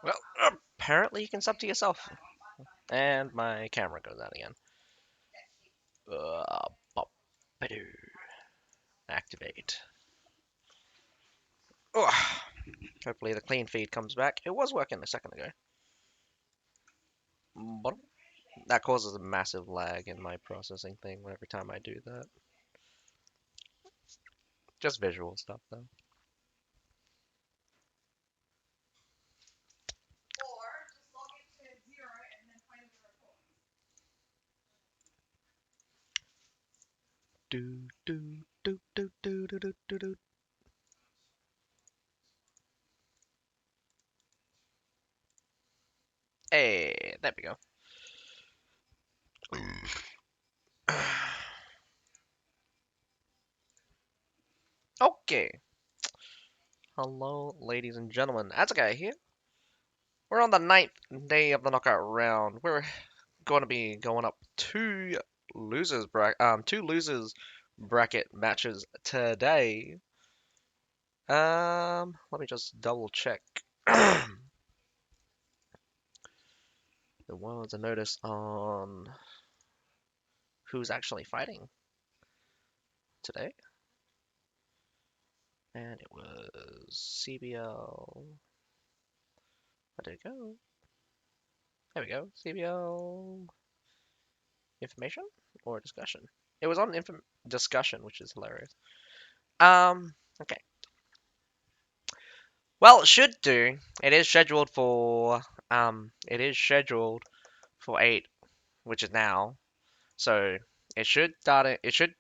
Well, apparently you can sub to yourself. And my camera goes out again. Bop-ba-doo. Activate. Ugh. Hopefully the clean feed comes back. It was working a second ago. But that causes a massive lag in my processing thing every time I do that. Just visual stuff though. Do do do do do do do do do. Hey, there we go. Okay. Hello, ladies and gentlemen. Atsukai here. We're on the 9th day of the knockout round. We're going to be going up two losers bracket matches today. Let me just double check. The ones I notice on who's actually fighting today. And it was CBL. Where did it go? There we go. CBL information or discussion. It was on discussion, which is hilarious. Okay. Well, it should do. It is scheduled for 8, which is now. So it should start it should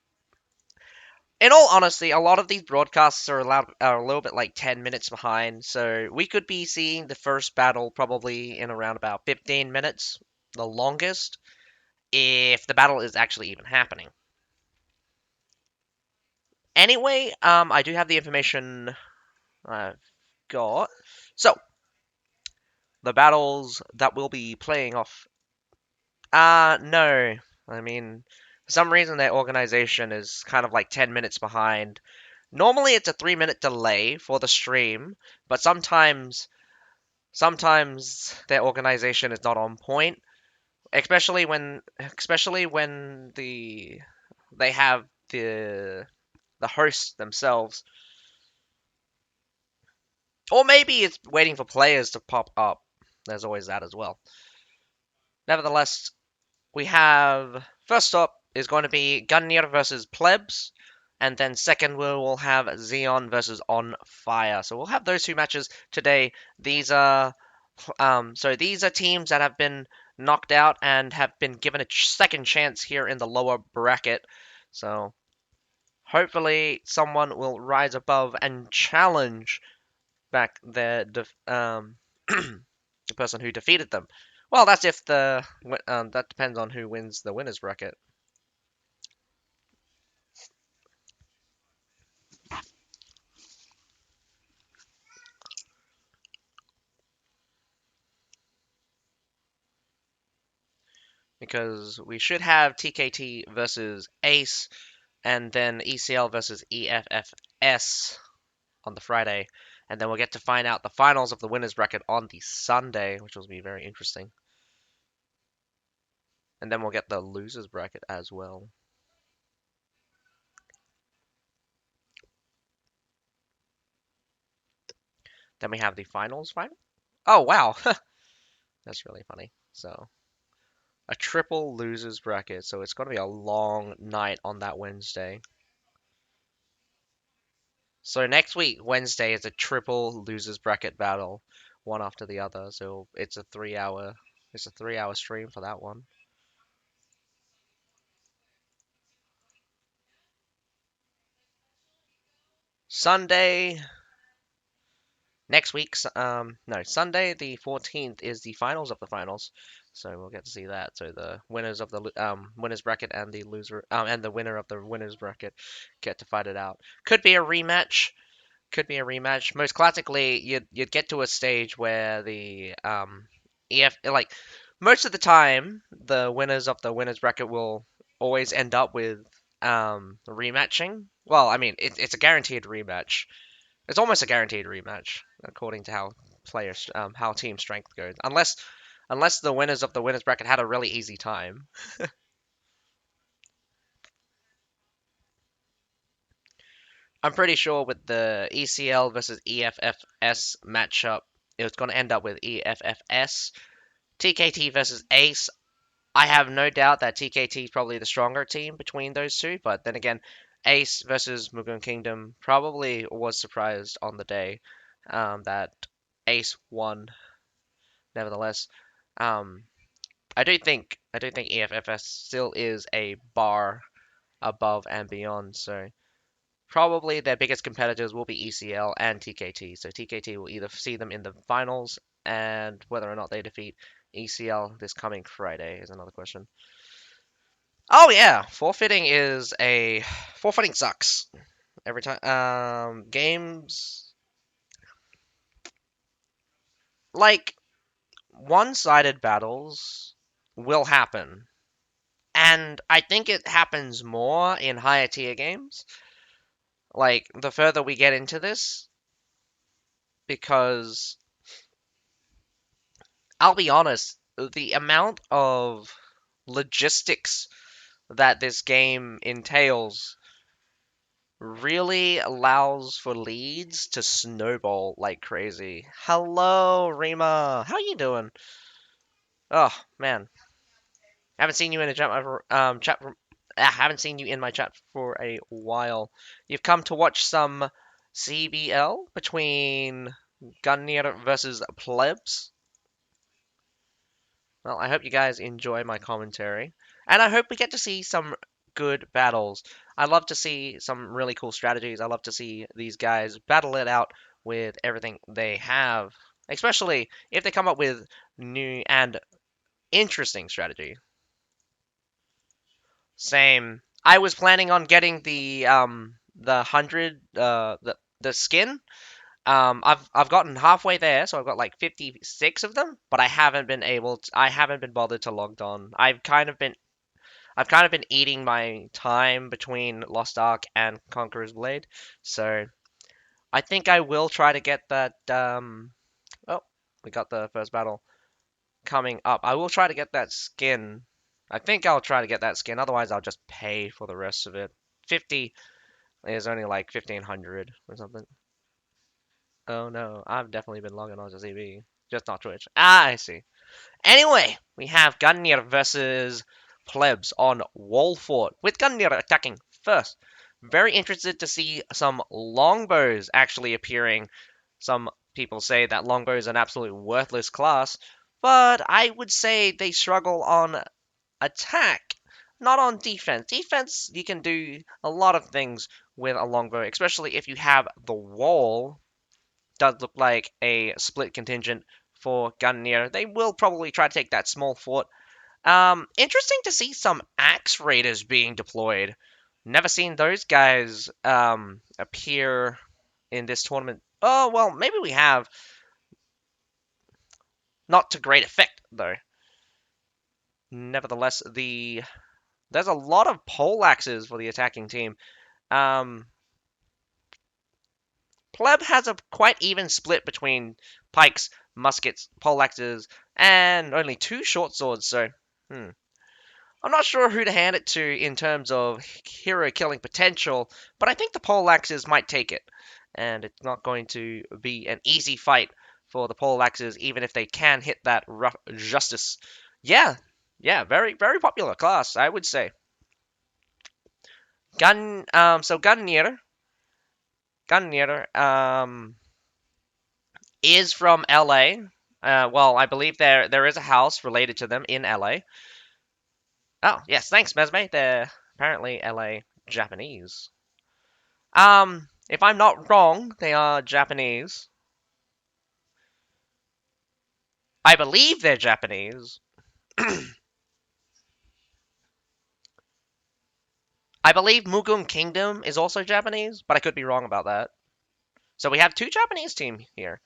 in all honesty, a lot of these broadcasts are a little bit like 10 minutes behind, so we could be seeing the first battle probably in around about 15 minutes, the longest, if the battle is actually even happening. Anyway, I do have the information I've got. So, the battles that we'll be playing off. No. I mean, for some reason their organization is kind of like 10 minutes behind. Normally it's a 3-minute delay for the stream, but sometimes their organization is not on point, especially when they have the hosts themselves. Or maybe it's waiting for players to pop up. There's always that as well. Nevertheless, we have first up is going to be Gungnir versus PLEBS, and then second we will have ZEON versus ONFIRE. So we'll have those two matches today. These are teams that have been knocked out and have been given a second chance here in the lower bracket. So hopefully someone will rise above and challenge back the person who defeated them. Well, that's if that depends on who wins the winners bracket. Because we should have TKT versus Ace, and then ECL versus EFFS on the Friday, and then we'll get to find out the finals of the winners bracket on the Sunday, which will be very interesting. And then we'll get the losers bracket as well. Then we have the finals final. Oh wow, that's really funny. So a triple losers bracket, so it's going to be a long night on that Wednesday. So next week, Wednesday, is a triple losers bracket battle, one after the other. So it's a 3 hour stream for that one. Sunday next week, no, Sunday the 14th is the finals of the finals. So we'll get to see that. So the winners of the winners bracket and the loser and the winner of the winners bracket get to fight it out. Could be a rematch. Could be a rematch. Most classically, you'd get to a stage where the most of the time the winners of the winners bracket will always end up with rematching. Well, I mean it's a guaranteed rematch. It's almost a guaranteed rematch according to how how team strength goes. Unless the winners of the winners bracket had a really easy time. I'm pretty sure with the ECL versus EFFS matchup, it was going to end up with EFFS. TKT versus Ace. I have no doubt that TKT is probably the stronger team between those two, but then again, Ace versus Mugen Kingdom probably was surprised on the day that Ace won. Nevertheless, um, I do think EFFS still is a bar above and beyond. So probably their biggest competitors will be ECL and TKT. So TKT will either see them in the finals, and whether or not they defeat ECL this coming Friday is another question. Oh yeah, forfeiting sucks every time. Games like one-sided battles will happen, and I think it happens more in higher tier games. Like the further we get into this, because I'll be honest, the amount of logistics that this game entails really allows for leads to snowball like crazy. Hello, Rima. How you doing? Oh man, haven't seen you in a haven't seen you in my chat for a while. You've come to watch some CBL between Gungnir versus PLEBS. Well, I hope you guys enjoy my commentary, and I hope we get to see some good battles. I love to see some really cool strategies. I love to see these guys battle it out with everything they have, especially if they come up with new and interesting strategy. Same. I was planning on getting the 100 the skin. I've gotten halfway there, so I've got like 56 of them, but I haven't been bothered to log on. I've kind of been eating my time between Lost Ark and Conqueror's Blade, so I think I will try to get that. Oh, we got the first battle coming up. I will try to get that skin. I think I'll try to get that skin. Otherwise, I'll just pay for the rest of it. 50 is only like 1500 or something. Oh no, I've definitely been logging on to ZB, just not Twitch. Ah, I see. Anyway, we have Gungnir versus Plebs on Wall Fort, with Gungnir attacking first. Very interested to see some longbows actually appearing. Some people say that longbow is an absolute worthless class, but I would say they struggle on attack, not on defense. Defense, you can do a lot of things with a longbow, especially if you have the wall. Does look like a split contingent for Gungnir. They will probably try to take that small fort. Interesting to see some axe raiders being deployed. Never seen those guys appear in this tournament. Oh well, maybe we have. Not to great effect though. Nevertheless, there's a lot of pole axes for the attacking team. Um, Pleb has a quite even split between pikes, muskets, poleaxes, and only two short swords, so I'm not sure who to hand it to in terms of hero killing potential, but I think the poleaxes might take it. And it's not going to be an easy fight for the poleaxes, even if they can hit that rough justice. Yeah, yeah, very, very popular class, I would say. So Gungnir, is from LA. Well, I believe there is a house related to them in LA. Oh, yes, thanks, Mesme. They're apparently LA Japanese. If I'm not wrong, they are Japanese. I believe they're Japanese. I believe Mugun Kingdom is also Japanese, but I could be wrong about that. So we have two Japanese team here.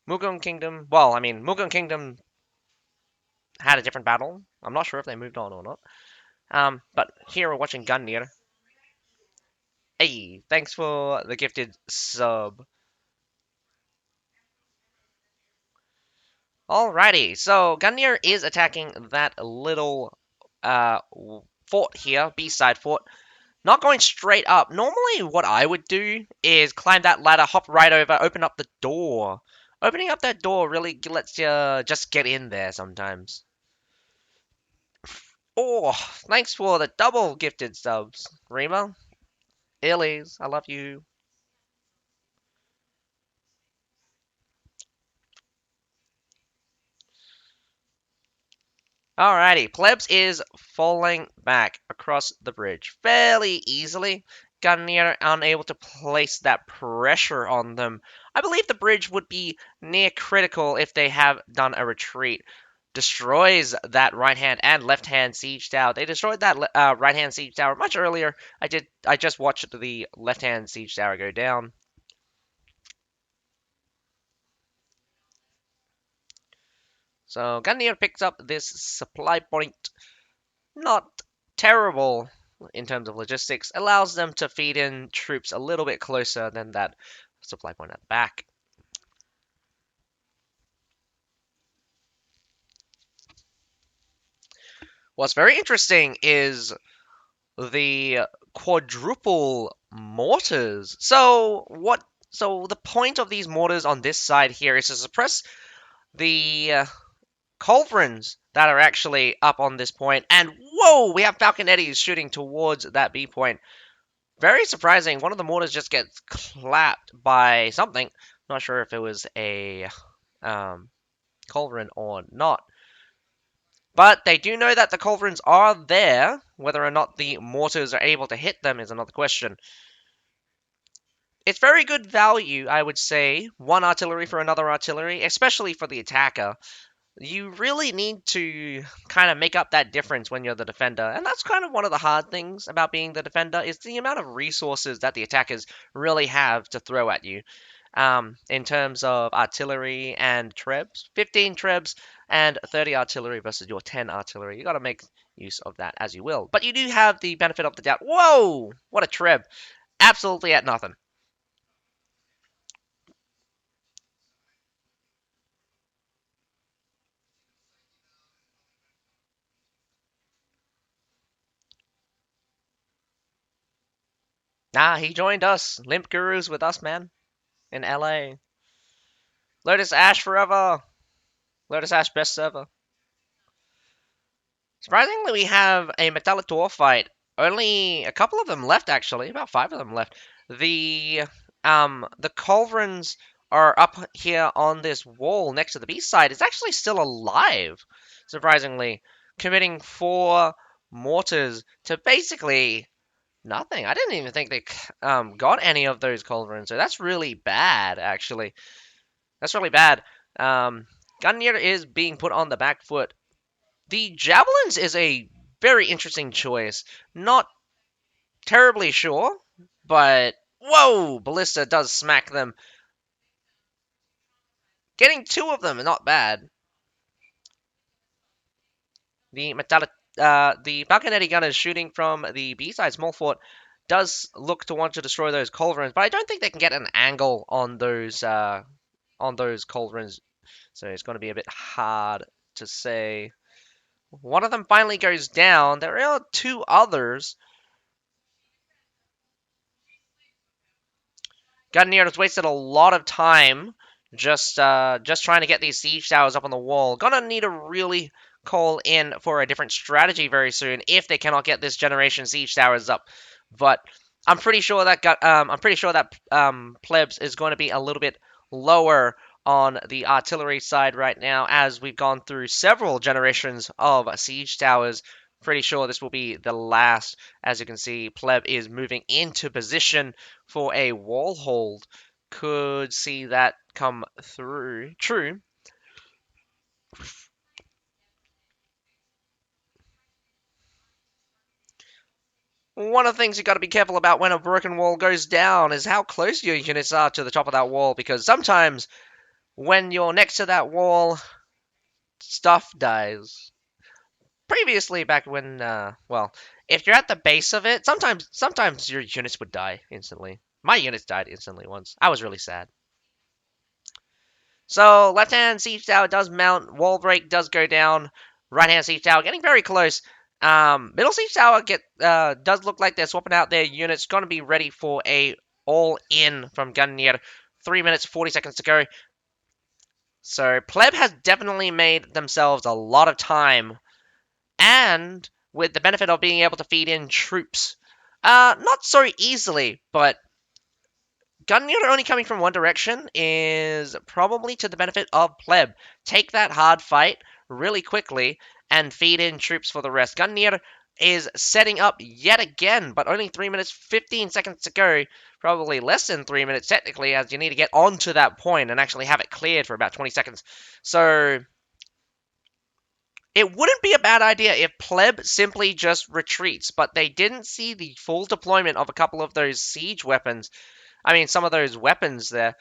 Mugun Kingdom, well, I mean, Mugun Kingdom had a different battle. I'm not sure if they moved on or not. But here we're watching Gungnir. Hey, thanks for the gifted sub. Alrighty, so Gungnir is attacking that little fort here, B-side fort. Not going straight up. Normally, what I would do is climb that ladder, hop right over, open up the door. Opening up that door really lets you just get in there sometimes. Oh, thanks for the double gifted subs, Rima. Illies, I love you. Alrighty, Plebs is falling back across the bridge fairly easily. Gungnir unable to place that pressure on them. I believe the bridge would be near critical if they have done a retreat. Destroys that right hand and left hand siege tower. They destroyed that right hand siege tower much earlier. I just watched the left hand siege tower go down. So Gungnir picks up this supply point. Not terrible in terms of logistics. Allows them to feed in troops a little bit closer than that supply point at the back. What's very interesting is the quadruple mortars. So the point of these mortars on this side here is to suppress the culverins that are actually up on this point. And whoa, we have Falconettis shooting towards that B point. Very surprising. One of the mortars just gets clapped by something. Not sure if it was a culverin or not. But they do know that the culverins are there. Whether or not the mortars are able to hit them is another question. It's very good value, I would say. One artillery for another artillery, especially for the attacker. You really need to kind of make up that difference when you're the defender. And that's kind of one of the hard things about being the defender is the amount of resources that the attackers really have to throw at you. In terms of artillery and trebs, 15 trebs and 30 artillery versus your 10 artillery. You got to make use of that as you will. But you do have the benefit of the doubt. Whoa! What a treb. Absolutely at nothing. Nah, he joined us. Limp Gurus with us, man. In LA. Lotus Ash forever. Lotus Ash best server. Surprisingly, we have a metallic dwarf fight. Only a couple of them left, actually. About 5 of them left. The culverins are up here on this wall next to the B side. It's actually still alive, surprisingly, committing 4 mortars to basically nothing. I didn't even think they got any of those culverins, so that's really bad, actually. That's really bad. Gungnir is being put on the back foot. The javelins is a very interesting choice. Not terribly sure, but whoa, ballista does smack them. Getting 2 of them, not bad. The metallic, the Falconetti gunner shooting from the B-side small fort does look to want to destroy those culverins, but I don't think they can get an angle on those culverins, so it's going to be a bit hard to say. One of them finally goes down. There are 2 others. Gungnir has wasted a lot of time just trying to get these siege towers up on the wall. Gonna need to really call in for a different strategy very soon if they cannot get this generation siege towers up. But I'm pretty sure that plebs is going to be a little bit lower on the artillery side right now as we've gone through several generations of siege towers. Pretty sure this will be the last. As you can see, pleb is moving into position for a wall hold. Could see that come through. True. One of the things you got to be careful about when a broken wall goes down is how close your units are to the top of that wall, because sometimes when you're next to that wall, stuff dies. Previously, back when, well, if you're at the base of it, sometimes your units would die instantly. My units died instantly once. I was really sad. So left-hand siege tower does mount, wall break does go down, right-hand siege tower getting very close. Middle siege tower does look like they're swapping out their units, going to be ready for a all-in from Gungnir. 3 minutes 40 seconds to go. So Pleb has definitely made themselves a lot of time, and with the benefit of being able to feed in troops. Not so easily, but Gungnir only coming from one direction is probably to the benefit of Pleb. Take that hard fight really quickly and feed in troops for the rest. Gungnir is setting up yet again, but only 3 minutes 15 seconds to go. Probably less than 3 minutes technically, as you need to get onto that point and actually have it cleared for about 20 seconds. So it wouldn't be a bad idea if Pleb simply just retreats, but they didn't see the full deployment of a couple of those siege weapons. I mean, some of those weapons there.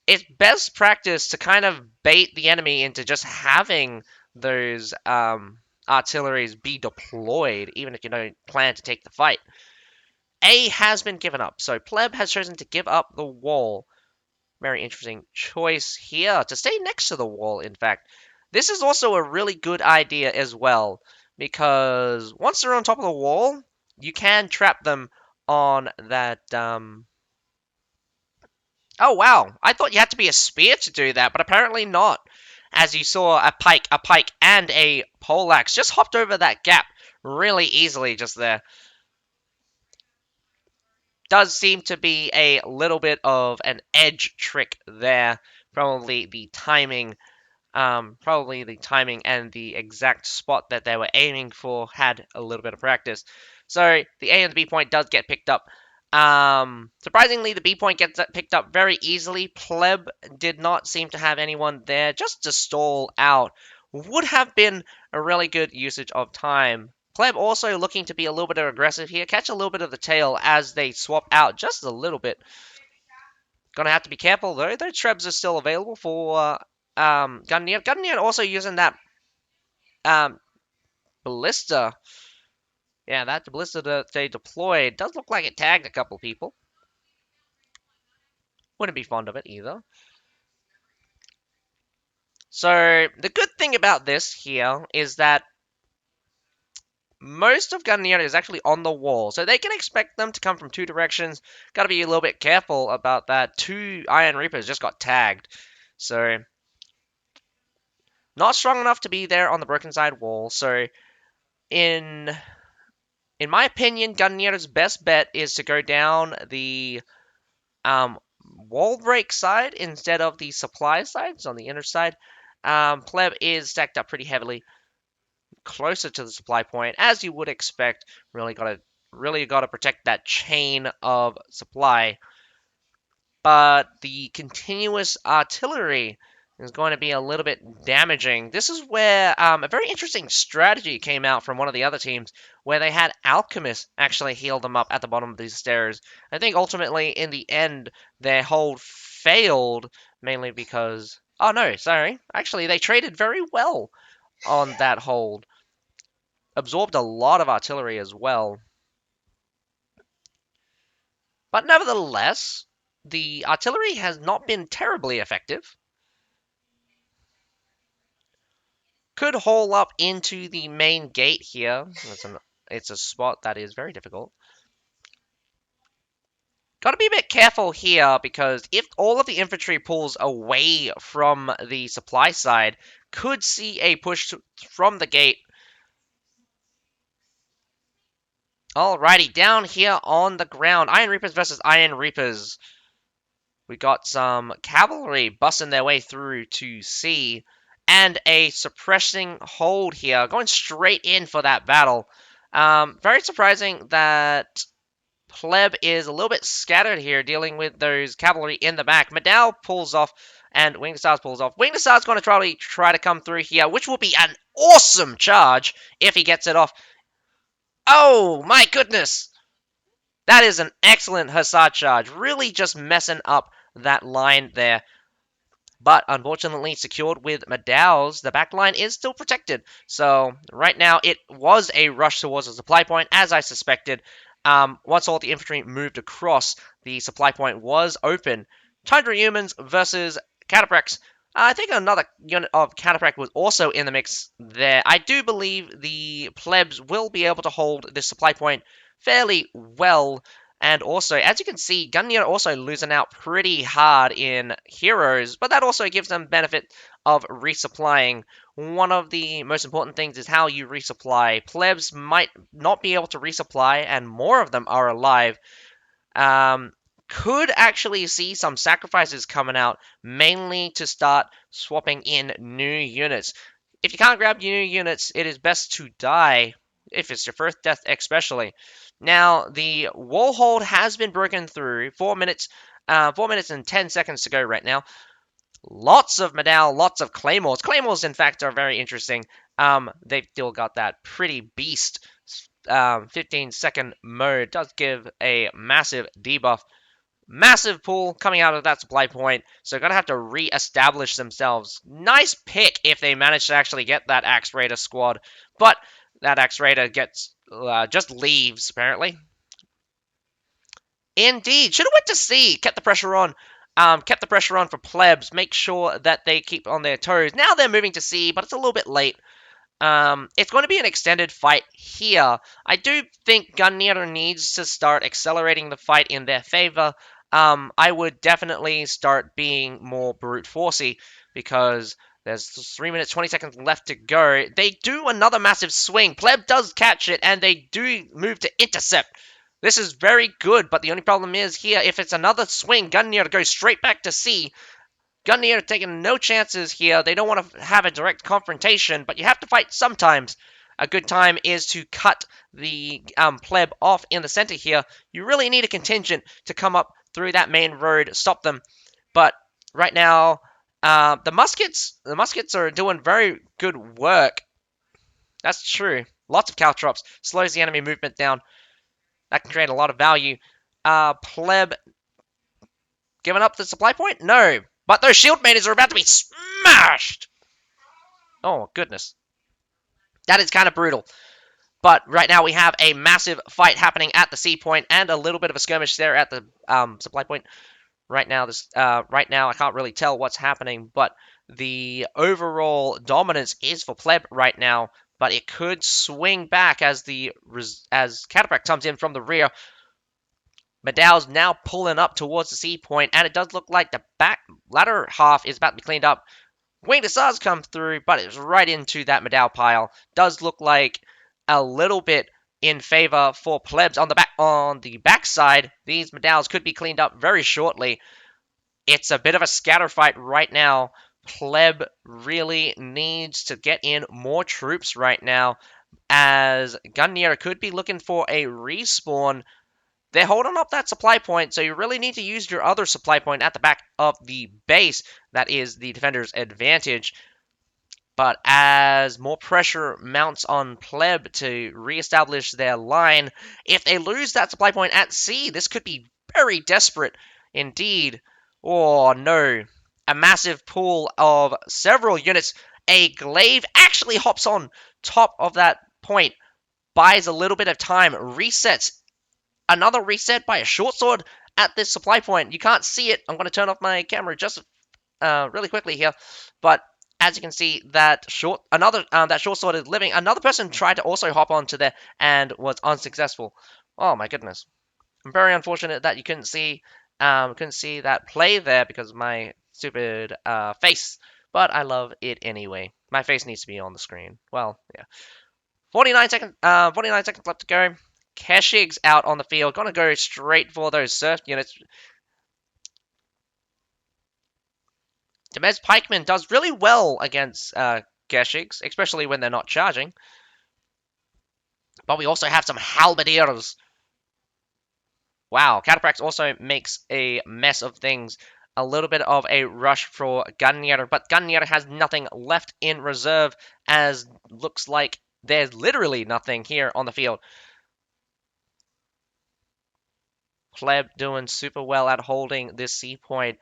It's best practice to kind of bait the enemy into just having those artilleries be deployed, even if you don't plan to take the fight. A has been given up, so Pleb has chosen to give up the wall. Very interesting choice here, to stay next to the wall, in fact. This is also a really good idea as well, because once they're on top of the wall, you can trap them on that, Oh, wow. I thought you had to be a spear to do that, but apparently not. As you saw, a pike, and a poleaxe just hopped over that gap really easily just there. Does seem to be a little bit of an edge trick there. Probably the timing and the exact spot that they were aiming for had a little bit of practice. So the A and the B point does get picked up. Surprisingly, the B point gets picked up very easily. Pleb did not seem to have anyone there just to stall out. Would have been a really good usage of time. Pleb also looking to be a little bit aggressive here, catch a little bit of the tail as they swap out just a little bit. Gonna have to be careful though. Those trebs are still available for Gungnir. Gungnir also using that ballista. Yeah, that ballista that they deployed does look like it tagged a couple people. Wouldn't be fond of it either. So the good thing about this here is that most of Gungnir is actually on the wall, so they can expect them to come from two directions. Got to be a little bit careful about that. 2 Iron Reapers just got tagged, so not strong enough to be there on the broken side wall. So in my opinion, Gungnir's best bet is to go down the wall break side instead of the supply side. It's on the inner side. Pleb is stacked up pretty heavily, closer to the supply point, as you would expect. Really gotta protect that chain of supply. But the continuous artillery is going to be a little bit damaging. This is where a very interesting strategy came out from one of the other teams, where they had alchemists actually heal them up at the bottom of these stairs. I think ultimately, in the end, their hold failed, mainly because... Oh no, sorry. Actually, they traded very well on that hold. Absorbed a lot of artillery as well. But nevertheless, the artillery has not been terribly effective. Could hole up into the main gate here. It's a spot that is very difficult. Got to be a bit careful here, because if all of the infantry pulls away from the supply side, could see a push from the gate. Alrighty, down here on the ground. Iron Reapers versus Iron Reapers. We got some cavalry busting their way through to C, and a suppressing hold here, going straight in for that battle. Very surprising that Pleb is a little bit scattered here, dealing with those cavalry in the back. Madao pulls off, and Winged Stars pulls off. Winged Stars going to try to come through here, which will be an awesome charge if he gets it off. Oh, my goodness! That is an excellent Hussar charge. Really just messing up that line there. But unfortunately, secured with Madao's, the back line is still protected. So right now, it was a rush towards the supply point, as I suspected. Once all the infantry moved across, the supply point was open. Tundra Humans versus Cataprax. I think another unit of Cataprax was also in the mix there. I do believe the plebs will be able to hold this supply point fairly well. And also, as you can see, Gungnir also losing out pretty hard in heroes, but that also gives them benefit of resupplying. One of the most important things is how you resupply. Plebs might not be able to resupply, and more of them are alive. Um, could actually see some sacrifices coming out, mainly to start swapping in new units. If you can't grab new units, it is best to die, if it's your first death especially. Now, the wall hold has been broken through. 4 minutes and 10 seconds to go right now. Lots of Medal, lots of Claymores. Claymores, in fact, are very interesting. They've still got that pretty beast 15-second mode. Does give a massive debuff. Massive pull coming out of that supply point, so they're going to have to re-establish themselves. Nice pick if they manage to actually get that Axe Raider squad, but that Axe Raider gets just leaves, apparently. Indeed. Should have went to C. Kept the pressure on. Kept the pressure on for plebs. Make sure that they keep on their toes. Now they're moving to C, but it's a little bit late. It's going to be an extended fight here. I do think Gungnir needs to start accelerating the fight in their favor. I would definitely start being more brute forcey because there's 3 minutes 20 seconds left to go. They do another massive swing. Pleb does catch it, and they do move to intercept. This is very good, but the only problem is here, if it's another swing, Gungnir goes straight back to C. Gungnir taking no chances here. They don't want to have a direct confrontation, but you have to fight sometimes. A good time is to cut the pleb off in the center here. You really need a contingent to come up through that main road, stop them. But right now, the muskets are doing very good work. That's true. Lots of caltrops. Slows the enemy movement down. That can create a lot of value. Pleb giving up the supply point? No. But those shield maidens are about to be smashed! Oh, goodness. That is kind of brutal. But right now we have a massive fight happening at the C point and a little bit of a skirmish there at the supply point. Right now, I can't really tell what's happening, but the overall dominance is for pleb right now. But it could swing back as Cataprax comes in from the rear. Medal's now pulling up towards the C point, and it does look like the back latter half is about to be cleaned up. Winged Hussars come through, but it's right into that Medal pile. Does look like a little bit in favor for plebs on the back side. These Medals could be cleaned up very shortly. It's a bit of a scatter fight right now. Pleb really needs to get in more troops right now, as Gungnir could be looking for a respawn. They're holding up that supply point, so you really need to use your other supply point at the back of the base. That is the defender's advantage. But as more pressure mounts on pleb to reestablish their line, if they lose that supply point at C, this could be very desperate indeed. Oh no. A massive pool of several units. A glaive actually hops on top of that point, buys a little bit of time, resets. Another reset by a short sword at this supply point. You can't see it. I'm going to turn off my camera just really quickly here. But as you can see, that short sword is living. Another person tried to also hop onto there and was unsuccessful. Oh my goodness. I'm very unfortunate that you couldn't see that play there because of my stupid face. But I love it anyway. My face needs to be on the screen. Well, yeah. 49 seconds left to go. Keshig's out on the field. Gonna go straight for those surf units. Demez Pikeman does really well against Keshigs, especially when they're not charging. But we also have some halberdiers. Wow, Cataprax also makes a mess of things. A little bit of a rush for Gungnir, but Gungnir has nothing left in reserve, as looks like there's literally nothing here on the field. Pleb doing super well at holding this C point.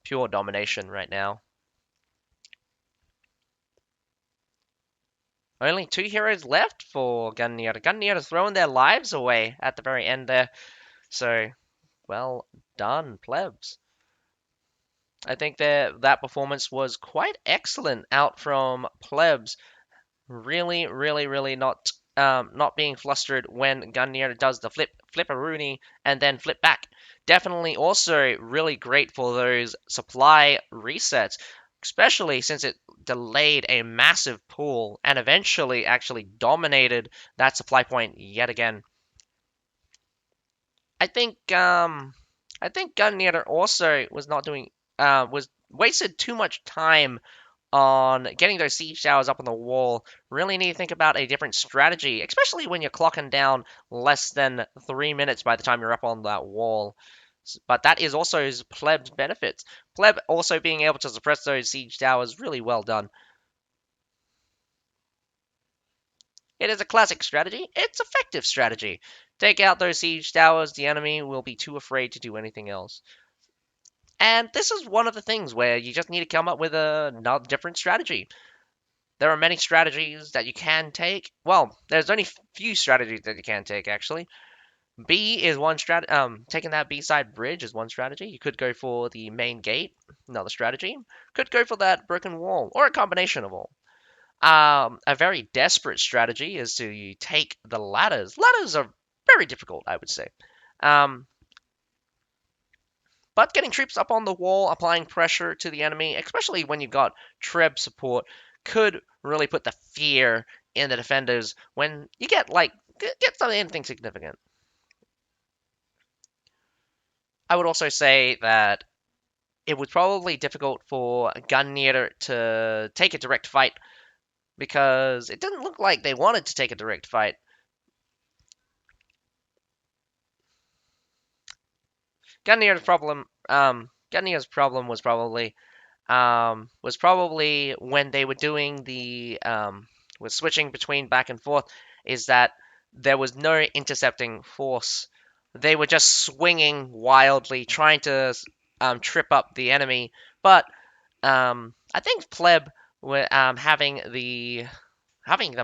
Pure domination right now. Only 2 heroes left for Gungnir. Gungnir is throwing their lives away at the very end there. So, well done, plebs. I think that performance was quite excellent out from Plebs. Really, really, really not being flustered when Gungnir does the flipperoonie and then flip back. Definitely also really great for those supply resets, especially since it delayed a massive pool and eventually actually dominated that supply point yet again. I think Gungnir also was not doing was wasted too much time on getting those siege towers up on the wall. Really need to think about a different strategy, especially when you're clocking down less than 3 minutes by the time you're up on that wall. But that is also his Pleb's benefits. Pleb also being able to suppress those siege towers, really well done. It is a classic strategy. It's effective strategy. Take out those siege towers, the enemy will be too afraid to do anything else. And this is one of the things where you just need to come up with a different strategy. There are many strategies that you can take. Well, there's only few strategies that you can take actually. B is one strat. Taking that B side bridge is one strategy. You could go for the main gate, another strategy. Could go for that broken wall, or a combination of all. A very desperate strategy is to take the ladders. Ladders are very difficult, I would say. Um, but getting troops up on the wall, applying pressure to the enemy, especially when you've got Treb support, could really put the fear in the defenders when you get anything significant. I would also say that it was probably difficult for Gungnir to take a direct fight because it didn't look like they wanted to take a direct fight. Gungnir's problem was probably when they were doing the was switching between back and forth, is that there was no intercepting force. They were just swinging wildly, trying to trip up the enemy. But I think Pleb were having the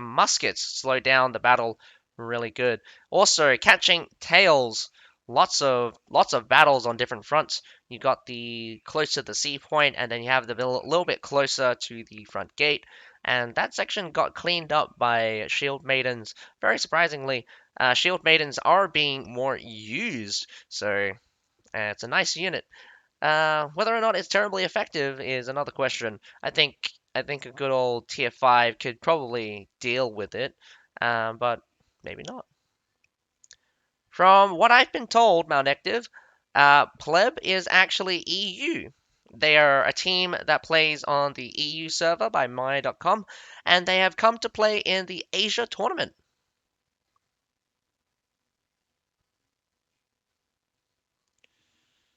muskets slow down the battle really good. Also, catching tails, lots of battles on different fronts. You got the close to the sea point, and then you have the little bit closer to the front gate. And that section got cleaned up by shield maidens. Very surprisingly, shield maidens are being more used, so it's a nice unit. Whether or not it's terribly effective is another question. I think a good old tier 5 could probably deal with it, but maybe not. From what I've been told, Mount Active, Pleb is actually EU. They are a team that plays on the EU server by my.com, and they have come to play in the Asia tournament.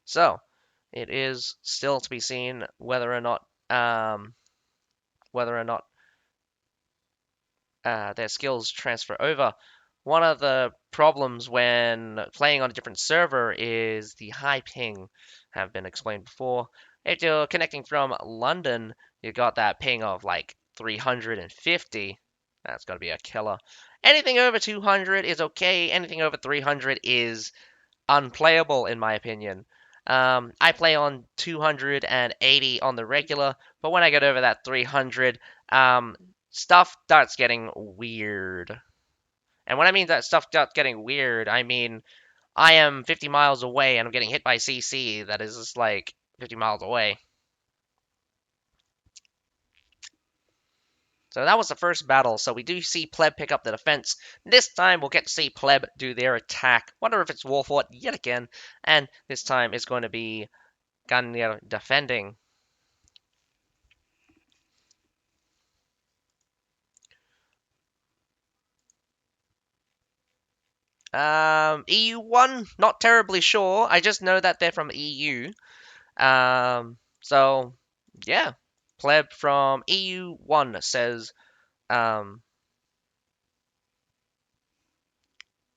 So, it is still to be seen whether or not their skills transfer over. One of the problems when playing on a different server is the high ping, have been explained before. If you're connecting from London, you got that ping of like 350. That's got to be a killer. Anything over 200 is okay. Anything over 300 is unplayable, in my opinion. I play on 280 on the regular, but when I get over that 300, stuff starts getting weird. And when I mean that stuff starts getting weird, I mean I am 50 miles away and I'm getting hit by CC that is just like 50 miles away. So that was the first battle. So we do see Pleb pick up the defense. This time we'll get to see Pleb do their attack. Wonder if it's Warfort yet again. And this time it's going to be Gungnir defending. EU1, not terribly sure. I just know that they're from EU. So yeah, Pleb from EU1 says El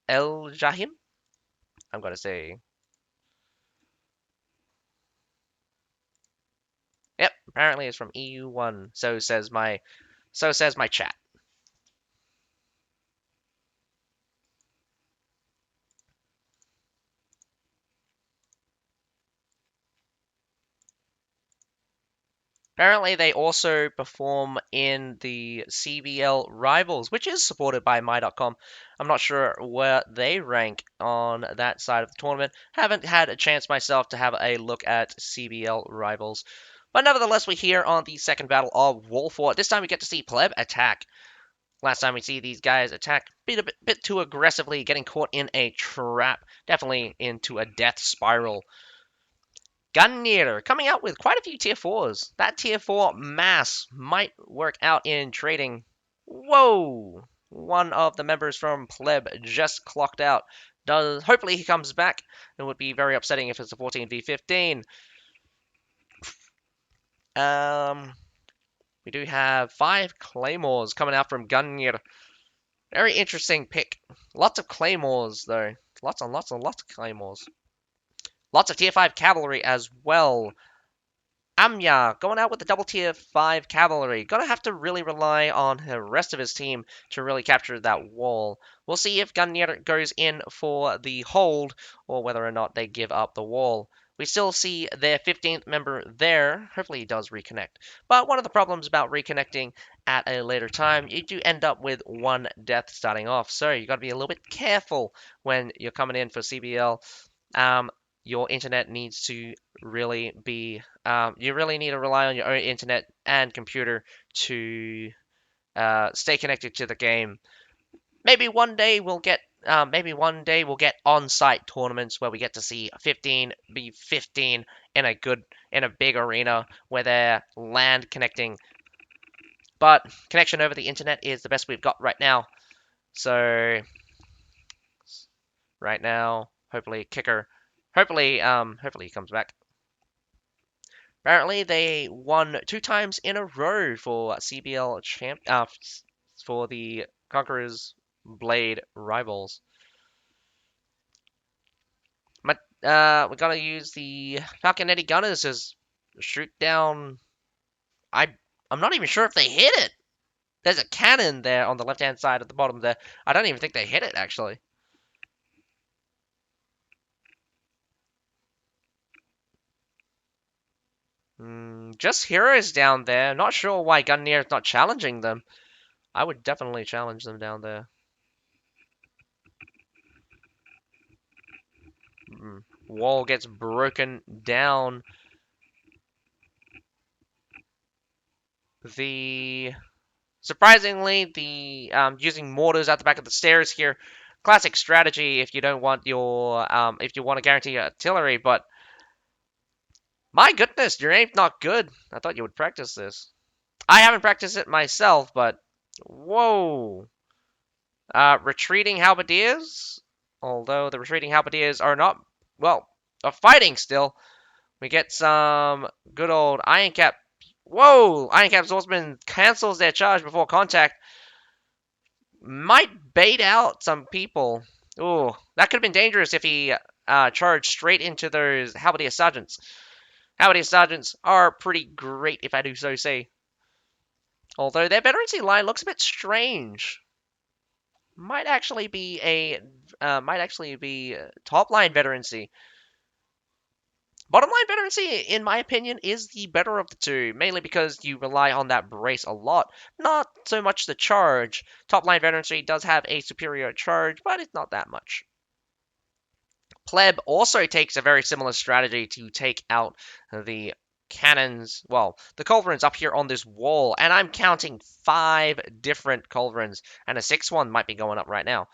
Jahim. I'm gonna say. Yep, apparently it's from EU1. So says my chat. Apparently, they also perform in the CBL Rivals, which is supported by My.com. I'm not sure where they rank on that side of the tournament. Haven't had a chance myself to have a look at CBL Rivals. But nevertheless, we're here on the second battle of Wall Fort. This time we get to see PLEB attack. Last time we see these guys attack a bit too aggressively, getting caught in a trap. Definitely into a death spiral. Gungnir coming out with quite a few tier 4s. That tier 4 mass might work out in trading. Whoa! One of the members from PLEB just clocked out. Hopefully he comes back. It would be very upsetting if it's a 14v15. We do have 5 claymores coming out from Gungnir. Very interesting pick. Lots of claymores though. Lots and lots and lots of claymores. Lots of tier 5 cavalry as well. Amya going out with the double tier 5 cavalry. Gonna have to really rely on the rest of his team to really capture that wall. We'll see if Gungnir goes in for the hold or whether or not they give up the wall. We still see their 15th member there. Hopefully he does reconnect. But one of the problems about reconnecting at a later time, you do end up with 1 death starting off. So you got to be a little bit careful when you're coming in for CBL. Your internet needs to really be, you really need to rely on your own internet and computer to stay connected to the game. Maybe one day we'll get on-site tournaments where we get to see 15v15 in a big arena where they're land connecting. But connection over the internet is the best we've got right now. So right now, hopefully kicker. Hopefully he comes back. Apparently, they won 2 times in a row for CBL for the Conqueror's Blade Rivals. But we're gonna use the Falconetti Gunners to shoot down. I'm not even sure if they hit it. There's a cannon there on the left-hand side at the bottom there. I don't even think they hit it actually. Just heroes down there. Not sure why Gungnir is not challenging them. I would definitely challenge them down there. Wall gets broken down. Surprisingly, the using mortars at the back of the stairs here, classic strategy if you don't want your if you want to guarantee artillery. But my goodness, your aim's not good. I thought you would practice this. I haven't practiced it myself, but whoa. Retreating halberdiers. Although the retreating halberdiers are not, well, are fighting still. We get some good old Iron Cap. Whoa! Iron Cap Swordsman cancels their charge before contact. Might bait out some people. Ooh, that could have been dangerous if he charged straight into those halberdier sergeants. Halberdier sergeants are pretty great, if I do so say. Although their veterancy line looks a bit strange. Might actually be top line veterancy. Bottom line veterancy, in my opinion, is the better of the two, mainly because you rely on that brace a lot, not so much the charge. Top line veterancy does have a superior charge, but it's not that much. PLEB also takes a very similar strategy to take out the cannons, well, the culverins up here on this wall, and I'm counting 5 different culverins, and a 6th one might be going up right now.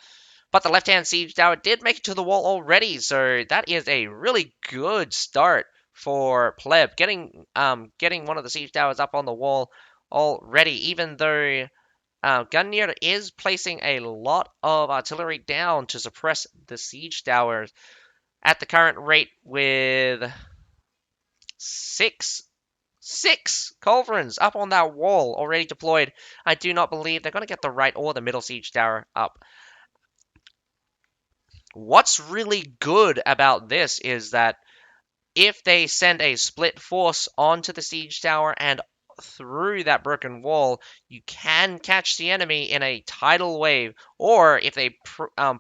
But the left-hand siege tower did make it to the wall already, so that is a really good start for PLEB. Getting one of the siege towers up on the wall already, even though Gungnir is placing a lot of artillery down to suppress the siege towers at the current rate with 6 culverins up on that wall already deployed. I do not believe they're going to get the right or the middle siege tower up. What's really good about this is that if they send a split force onto the siege tower and through that broken wall, you can catch the enemy in a tidal wave, or if they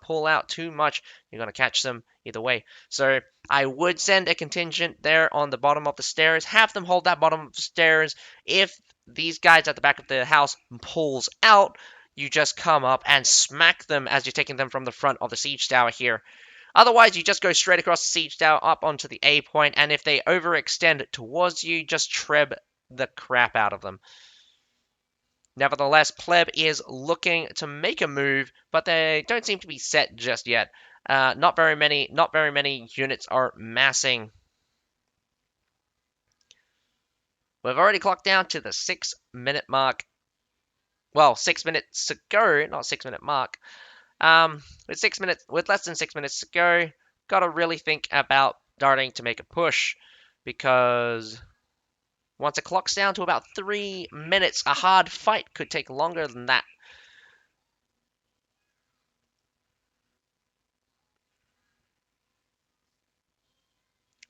pull out too much, you're going to catch them either way. So I would send a contingent there on the bottom of the stairs, have them hold that bottom of the stairs. If these guys at the back of the house pulls out, you just come up and smack them as you're taking them from the front of the siege tower here. Otherwise, you just go straight across the siege tower up onto the A point, and if they overextend towards you, just treb the crap out of them. Nevertheless, PLEB is looking to make a move, but they don't seem to be set just yet. Not very many units are massing. We've already clocked down to the 6-minute mark. Well, 6 minutes to go, not 6-minute mark. With less than 6 minutes to go, gotta really think about starting to make a push, because once it clocks down to about 3 minutes, a hard fight could take longer than that.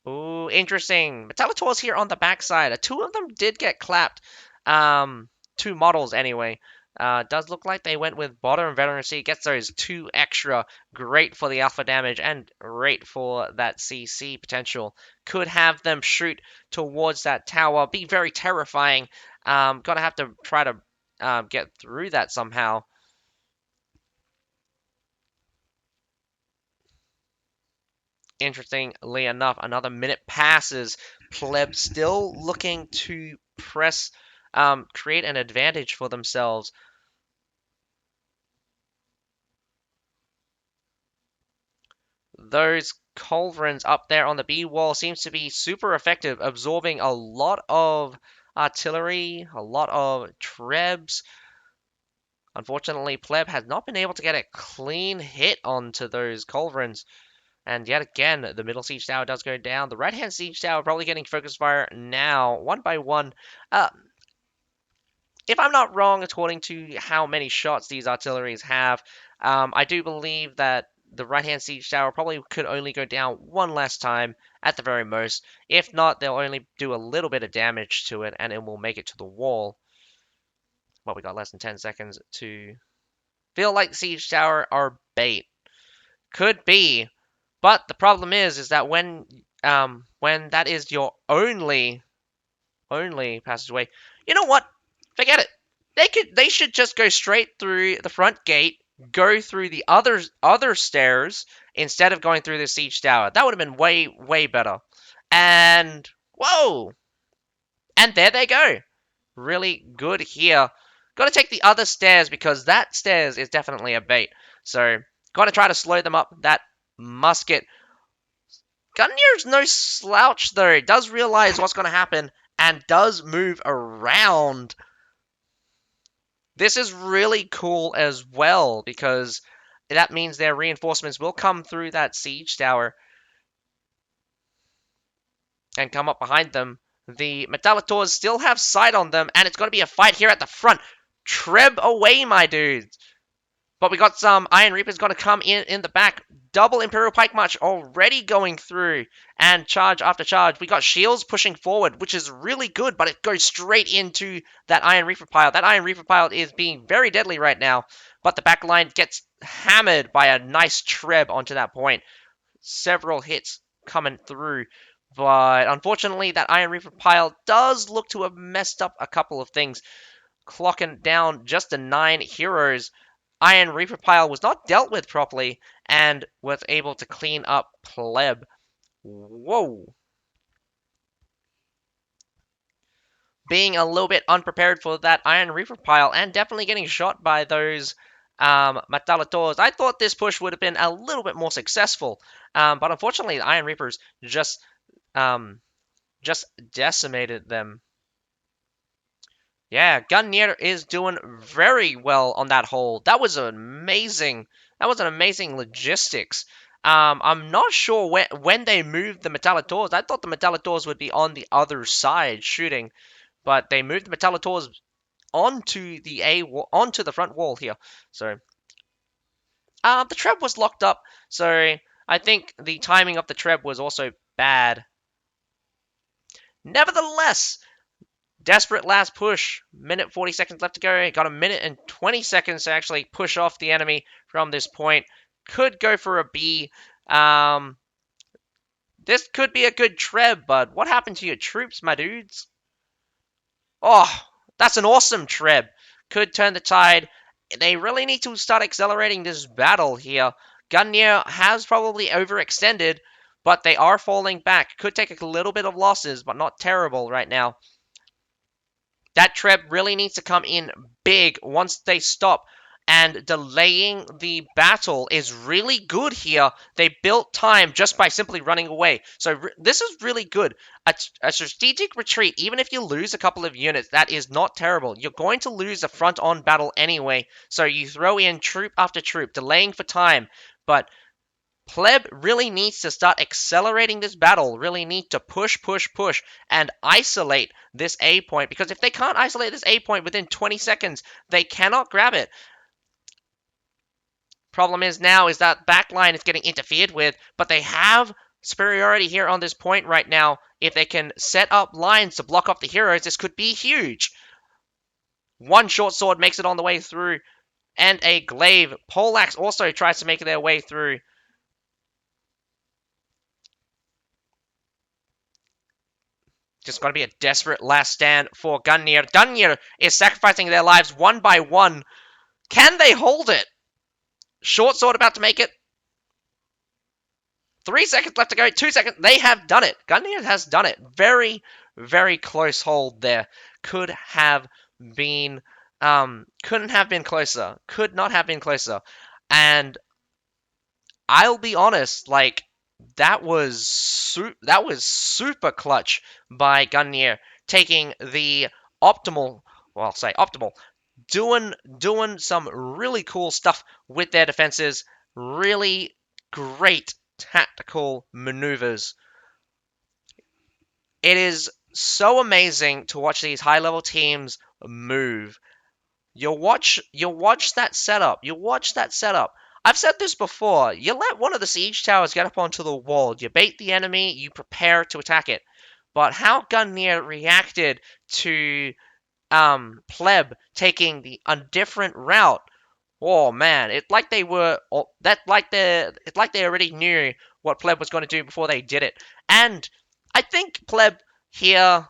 Ooh, interesting. Metallitor's here on the backside. Two of them did get clapped. Two models anyway. Does look like they went with Botter and Veterancy. Gets those 2 extra. Great for the alpha damage and great for that CC potential. Could have them shoot towards that tower. Be very terrifying. Gonna have to try to get through that somehow. Interestingly enough, another minute passes. Pleb still looking to create an advantage for themselves. Those culverins up there on the B wall seems to be super effective, absorbing a lot of artillery, a lot of trebs. Unfortunately, Pleb has not been able to get a clean hit onto those culverins. And yet again, the middle siege tower does go down. The right-hand siege tower probably getting focus fire now, one by one. If I'm not wrong, according to how many shots these artilleries have, I do believe that the right-hand siege tower probably could only go down one last time at the very most. If not, they'll only do a little bit of damage to it, and it will make it to the wall. Well, we got less than 10 seconds to feel like the siege tower are bait. Could be. But the problem is that when that is your only passageway, you know what? Forget it. They should just go straight through the front gate, go through the other stairs instead of going through the siege tower. That would have been way better. And whoa! And there they go. Really good here. Got to take the other stairs because that stairs is definitely a bait. So got to try to slow them up. That musket. Gungnir's no slouch, though. Does realize what's going to happen and does move around. This is really cool as well, because that means their reinforcements will come through that siege tower and come up behind them. The Metallitors still have sight on them, and it's going to be a fight here at the front. Treb away, my dudes. But we got some Iron Reapers going to come in the back. Double Imperial Pike March already going through. And charge after charge. We got shields pushing forward, which is really good, but it goes straight into that Iron Reaper pile. That Iron Reaper pile is being very deadly right now. But the back line gets hammered by a nice Treb onto that point. Several hits coming through. But unfortunately, that Iron Reaper pile does look to have messed up a couple of things. Clocking down just to 9 heroes. Iron Reaper pile was not dealt with properly and was able to clean up Pleb. Whoa. Being a little bit unprepared for that Iron Reaper pile and definitely getting shot by those Metallitors. I thought this push would have been a little bit more successful, but unfortunately the Iron Reapers just decimated them. Yeah, Gungnir is doing very well on that hole. That was amazing. That was an amazing logistics. I'm not sure when they moved the Metallitors. I thought the Metallitors would be on the other side shooting, but they moved the Metallitors onto the front wall here. So, the Treb was locked up. So I think the timing of the Treb was also bad. Nevertheless. Desperate last push. Minute 40 seconds left to go. Got a minute and 20 seconds to actually push off the enemy from this point. Could go for a B. This could be a good treb, but what happened to your troops, my dudes? Oh, that's an awesome treb. Could turn the tide. They really need to start accelerating this battle here. Gungnir has probably overextended, but they are falling back. Could take a little bit of losses, but not terrible right now. That treb really needs to come in big once they stop. And delaying the battle is really good here. They built time just by simply running away. So this is really good. A strategic retreat, even if you lose a couple of units, that is not terrible. You're going to lose a front-on battle anyway. So you throw in troop after troop, delaying for time. But Pleb really needs to start accelerating this battle, really need to push, push, push, and isolate this A point, because if they can't isolate this A point within 20 seconds, they cannot grab it. Problem is now is that backline is getting interfered with, but they have superiority here on this point right now. If they can set up lines to block off the heroes, this could be huge. One short sword makes it on the way through, and a glaive. Poleaxe also tries to make their way through. Just got to be a desperate last stand for Gungnir. Gungnir is sacrificing their lives one by one. Can they hold it? Short sword about to make it. 3 seconds left to go. 2 seconds. They have done it. Gungnir has done it. Very, very close hold there. Could have been, couldn't have been closer. Could not have been closer. And I'll be honest, like, that was super clutch by Gungnir, taking the optimal, well, I'll say optimal, doing some really cool stuff with their defenses, really great tactical maneuvers. It is so amazing to watch these high-level teams move. You'll watch that setup. You'll watch that setup. I've said this before. You let one of the siege towers get up onto the wall. You bait the enemy. You prepare to attack it. But how Gungnir reacted to Pleb taking a different route. Oh man, it's like they were it's like they already knew what Pleb was going to do before they did it. And I think Pleb here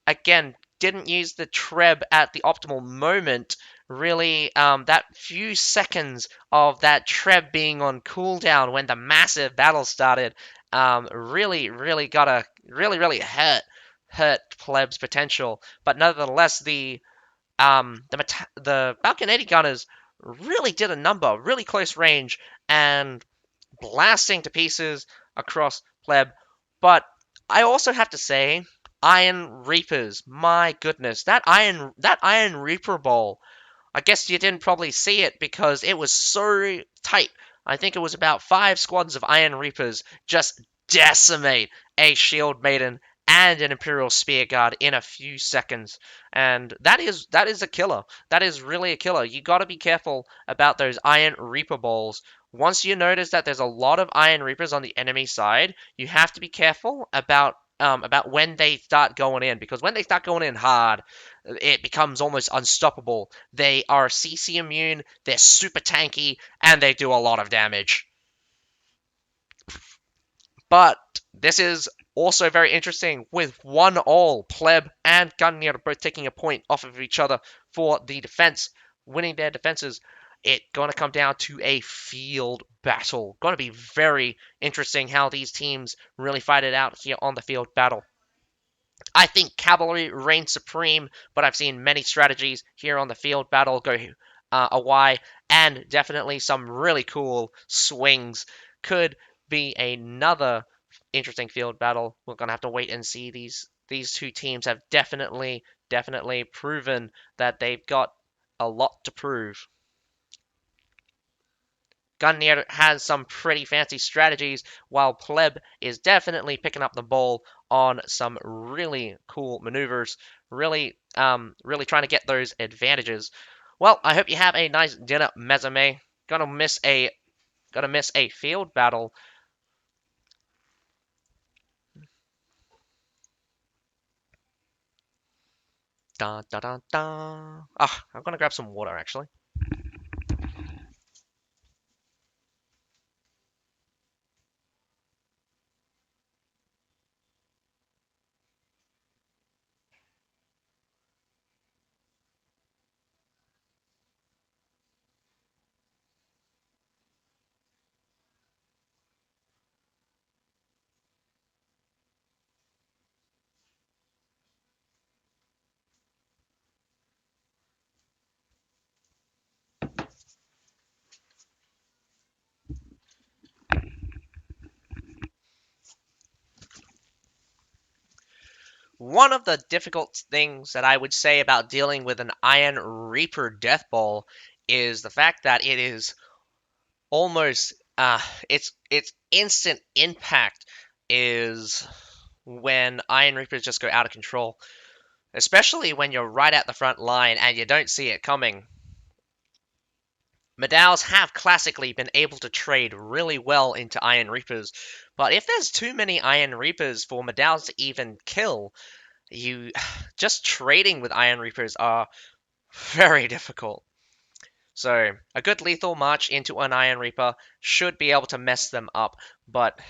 again didn't use the treb at the optimal moment. Really, that few seconds of that treb being on cooldown when the massive battle started, really gotta really hurt Pleb's potential. But nevertheless, the Balconetti gunners really did a number, really close range, and blasting to pieces across Pleb. But I also have to say, Iron Reapers, my goodness, that Iron Reaper bowl. I guess you didn't probably see it because it was so tight. I think it was about 5 squads of Iron Reapers just decimate a Shield Maiden and an Imperial Spear Guard in a few seconds. And that is a killer. That is really a killer. You got to be careful about those Iron Reaper balls. Once you notice that there's a lot of Iron Reapers on the enemy side, you have to be careful about when they start going in, because when they start going in hard, it becomes almost unstoppable. They are CC immune, they're super tanky, and they do a lot of damage. But this is also very interesting with 1-all. Pleb and Gungnir both taking a point off of each other for the defense, winning their defenses. It's going to come down to a field battle. Going to be very interesting how these teams really fight it out here on the field battle. I think cavalry reigns supreme, but I've seen many strategies here on the field battle go awry, and definitely some really cool swings. Could be another interesting field battle. We're gonna have to wait and see. These two teams have definitely proven that they've got a lot to prove. Gungnir has some pretty fancy strategies, while Pleb is definitely picking up the ball on some really cool maneuvers, really trying to get those advantages. Well, I hope you have a nice dinner, Mesame. Gonna miss a field battle. Da da da da. Ah, I'm gonna grab some water actually. One of the difficult things that I would say about dealing with an Iron Reaper Death Ball is the fact that it is almost its instant impact is when Iron Reapers just go out of control, especially when you're right at the front line and you don't see it coming. Medaus have classically been able to trade really well into Iron Reapers, but if there's too many Iron Reapers for Medaus to even kill, you just trading with Iron Reapers are very difficult. So a good lethal march into an Iron Reaper should be able to mess them up, but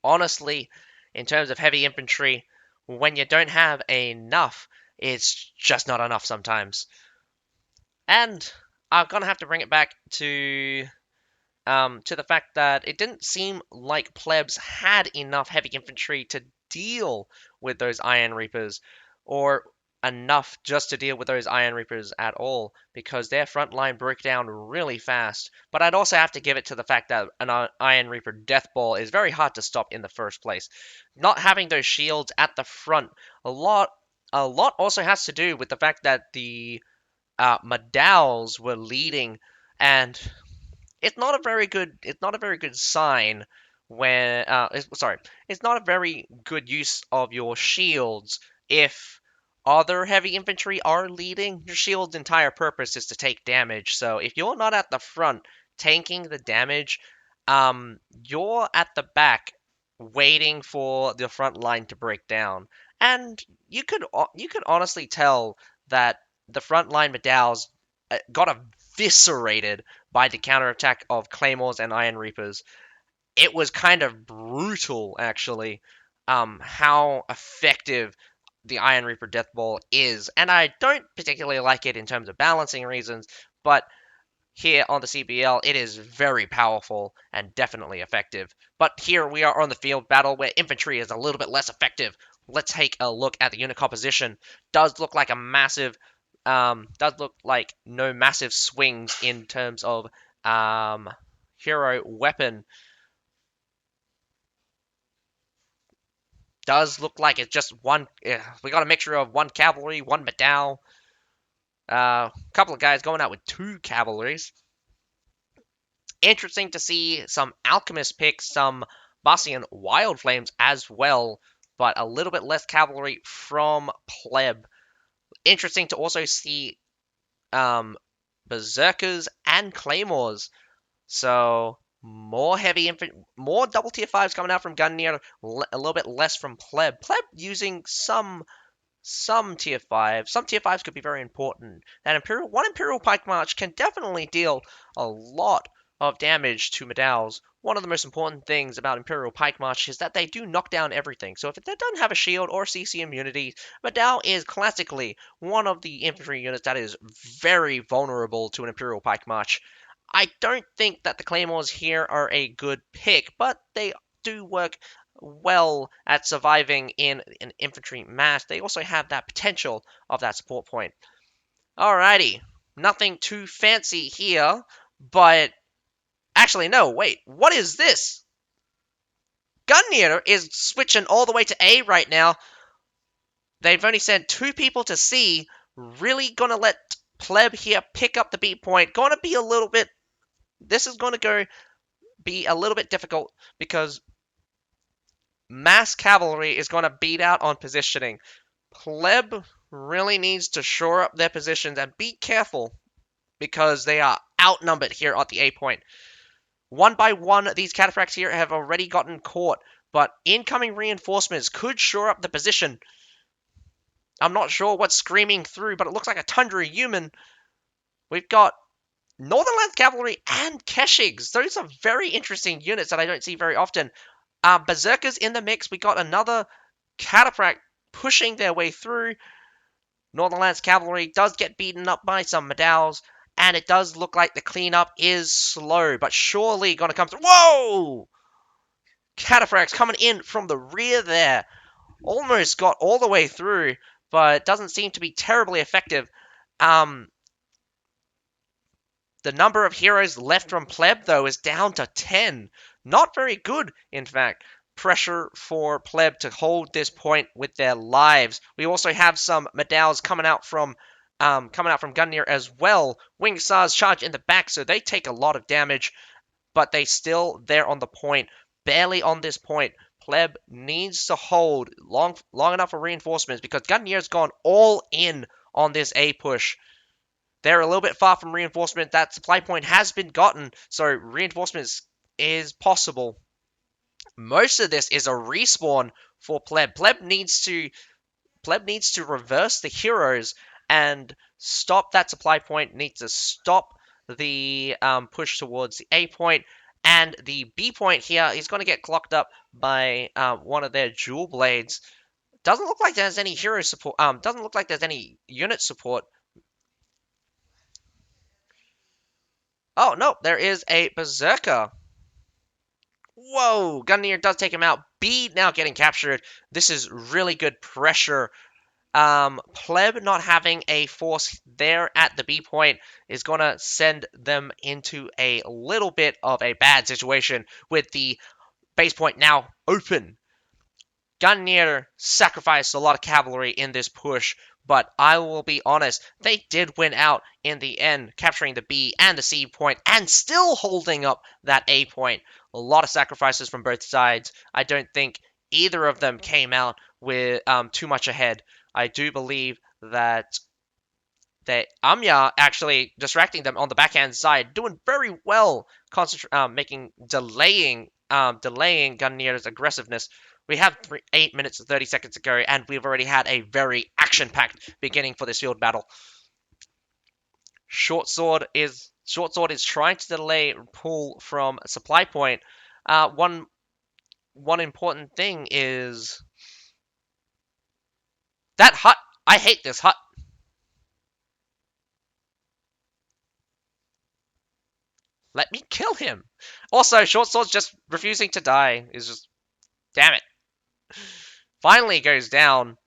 honestly, in terms of heavy infantry, when you don't have enough, it's just not enough sometimes. And I'm gonna have to bring it back to the fact that it didn't seem like plebs had enough heavy infantry to deal with those Iron Reapers, or enough just to deal with those Iron Reapers at all, because their front line broke down really fast. But I'd also have to give it to the fact that an Iron Reaper Death Ball is very hard to stop in the first place. Not having those shields at the front, a lot also has to do with the fact that the Medaus were leading, and it's not a very good sign when it's not a very good use of your shields if other heavy infantry are leading. Your shield's entire purpose is to take damage, so if you're not at the front tanking the damage, you're at the back waiting for the front line to break down. And you could honestly tell that the front line Medaus got eviscerated by the counterattack of Claymores and Iron Reapers. It was kind of brutal, actually, how effective the Iron Reaper Death Ball is. And I don't particularly like it in terms of balancing reasons, but here on the CBL, it is very powerful and definitely effective. But here we are on the field battle where infantry is a little bit less effective. Let's take a look at the unit composition. Does look like no massive swings in terms of hero weapon. Does look like it's just one. We got a mixture of one cavalry, one Medal. A couple of guys going out with two cavalries. Interesting to see some Alchemist picks, some Bastian Wild Flames as well, but a little bit less cavalry from Pleb. Interesting to also see Berserkers and Claymores. So more more double tier 5s coming out from Gungnir, a little bit less from Pleb. Pleb using some tier 5. Some tier 5s could be very important. One Imperial Pike March can definitely deal a lot of damage to Medaus. One of the most important things about Imperial Pike March is that they do knock down everything. So if they don't have a shield or CC immunity, Medal is classically one of the infantry units that is very vulnerable to an Imperial Pike March. I don't think that the Claymores here are a good pick, but they do work well at surviving in an infantry mass. They also have that potential of that support point. Alrighty, nothing too fancy here, but actually, no, wait, what is this? Gungnir is switching all the way to A right now. They've only sent 2 people to C. Really gonna let Pleb here pick up the beat point. Gonna be a little bit. This is gonna be a little bit difficult because mass cavalry is gonna beat out on positioning. Pleb really needs to shore up their positions and be careful because they are outnumbered here at the A point. One by one, these cataphracts here have already gotten caught, but incoming reinforcements could shore up the position. I'm not sure what's screaming through, but it looks like a Tundra human. We've got Northern Lands Cavalry and Keshigs. Those are very interesting units that I don't see very often. Berserkers in the mix. We got another cataphract pushing their way through. Northern Lands Cavalry does get beaten up by some Medaus, and it does look like the cleanup is slow, but surely going to come through. Whoa! Cataphracts coming in from the rear there. Almost got all the way through, but doesn't seem to be terribly effective. The number of heroes left from Pleb, though, is down to 10. Not very good, in fact. pressure for PLEB to hold this point with their lives. We also have some Medails coming out from Gungnir as well. Wing Stars charge in the back, so they take a lot of damage, but they still there on the point, barely on this point. PLEB needs to hold long enough for reinforcements because Gungnir's gone all in on this A push. They're a little bit far from reinforcement. That supply point has been gotten, so reinforcements is possible. Most of this is a respawn for PLEB. PLEB needs to reverse the heroes and stop that supply point. Needs to stop the push towards the A point, and the B point here is going to get clocked up by one of their dual blades. Doesn't look like there's any hero support. Doesn't look like there's any unit support. Oh no, there is a berserker. Whoa, Gungnir does take him out. B now getting captured. This is really good pressure. PLEB not having a force there at the B point is going to send them into a little bit of a bad situation with the base point now open. Gungnir sacrificed a lot of cavalry in this push, but I will be honest, they did win out in the end, capturing the B and the C point and still holding up that A point. A lot of sacrifices from both sides. I don't think either of them came out with too much ahead. I do believe that Amya actually distracting them on the backhand side, doing very well, delaying Gungnir's aggressiveness. We have 8 minutes and 30 seconds to go, and we've already had a very action-packed beginning for this field battle. Short Sword is trying to delay pull from supply point. One important thing is that hut. I hate this hut. Let me kill him. Also, Short Sword's just refusing to die. Is just, damn it. Finally goes down.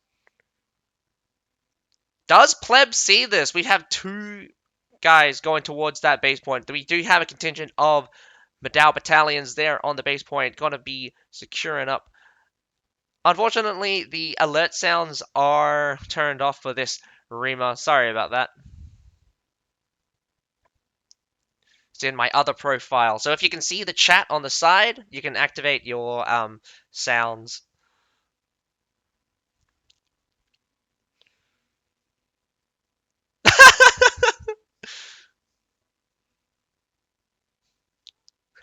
Does PLEB see this? We have two guys going towards that base point. We do have a contingent of Medal battalions there on the base point, going to be securing up. Unfortunately, the alert sounds are turned off for this Rima. Sorry about that. It's in my other profile. So if you can see the chat on the side, you can activate your sounds.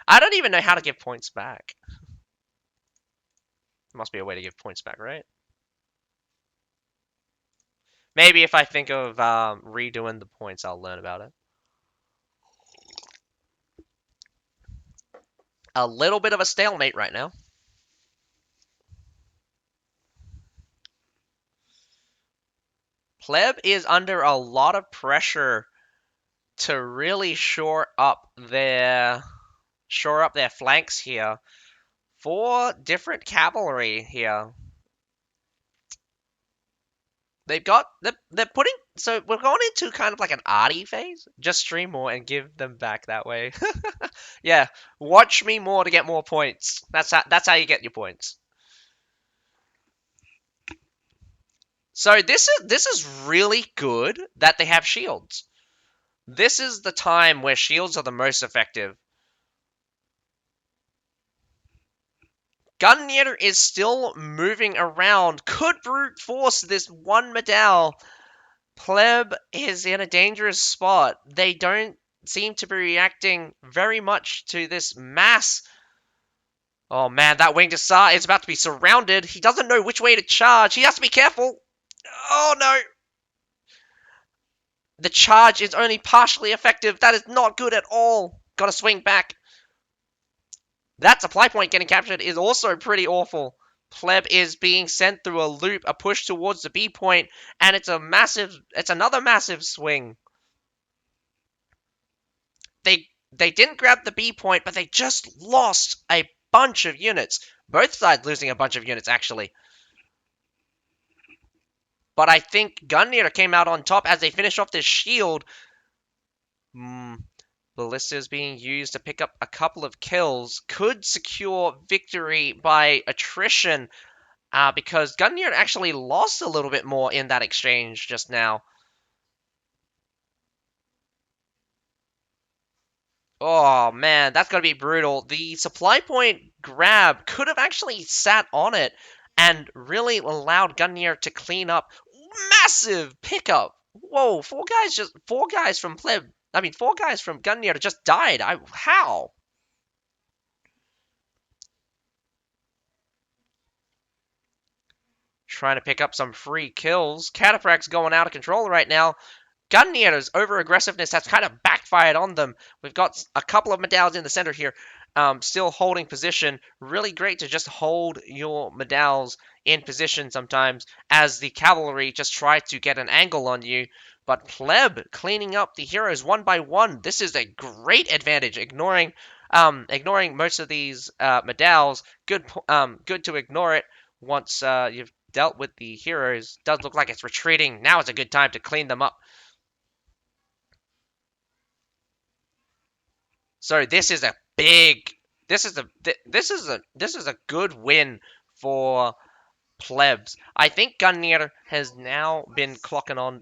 I don't even know how to give points back. There must be a way to give points back, right? Maybe if I think of redoing the points, I'll learn about it. A little bit of a stalemate right now. PLEB is under a lot of pressure to really shore up their flanks here. 4 different cavalry here. They're putting, so we're going into kind of like an arty phase. Just stream more and give them back that way. Yeah, watch me more to get more points. That's how you get your points. So this is really good that they have shields. This is the time where shields are the most effective. Gungnir is still moving around. Could brute force this one Medal. PLEB is in a dangerous spot. They don't seem to be reacting very much to this mass. Oh man, that Winged Hussar is about to be surrounded. He doesn't know which way to charge. He has to be careful. Oh no. The charge is only partially effective. That is not good at all. Gotta swing back. That supply point getting captured is also pretty awful. PLEB is being sent through a loop, a push towards the B point, and it's another massive swing. They didn't grab the B point, but they just lost a bunch of units. Both sides losing a bunch of units, actually. But I think Gungnir came out on top as they finish off this shield. Ballistas being used to pick up a couple of kills. Could secure victory by attrition because Gungnir actually lost a little bit more in that exchange just now. Oh man, that's gonna be brutal. The supply point grab could have actually sat on it and really allowed Gungnir to clean up. Massive pickup. Whoa, four guys from PLEB. I mean, four guys from Gungnir just died. How? Trying to pick up some free kills. Cataphract's going out of control right now. Gungnir's over-aggressiveness has kind of backfired on them. We've got a couple of medals in the center here, still holding position. Really great to just hold your medals in position sometimes as the cavalry just try to get an angle on you. But PLEB cleaning up the heroes one by one. This is a great advantage, ignoring most of these medals. Good to ignore it once you've dealt with the heroes. Does look like it's retreating. Now is a good time to clean them up. So this is a big. This is a good win for plebs. I think Gungnir has now been clocking on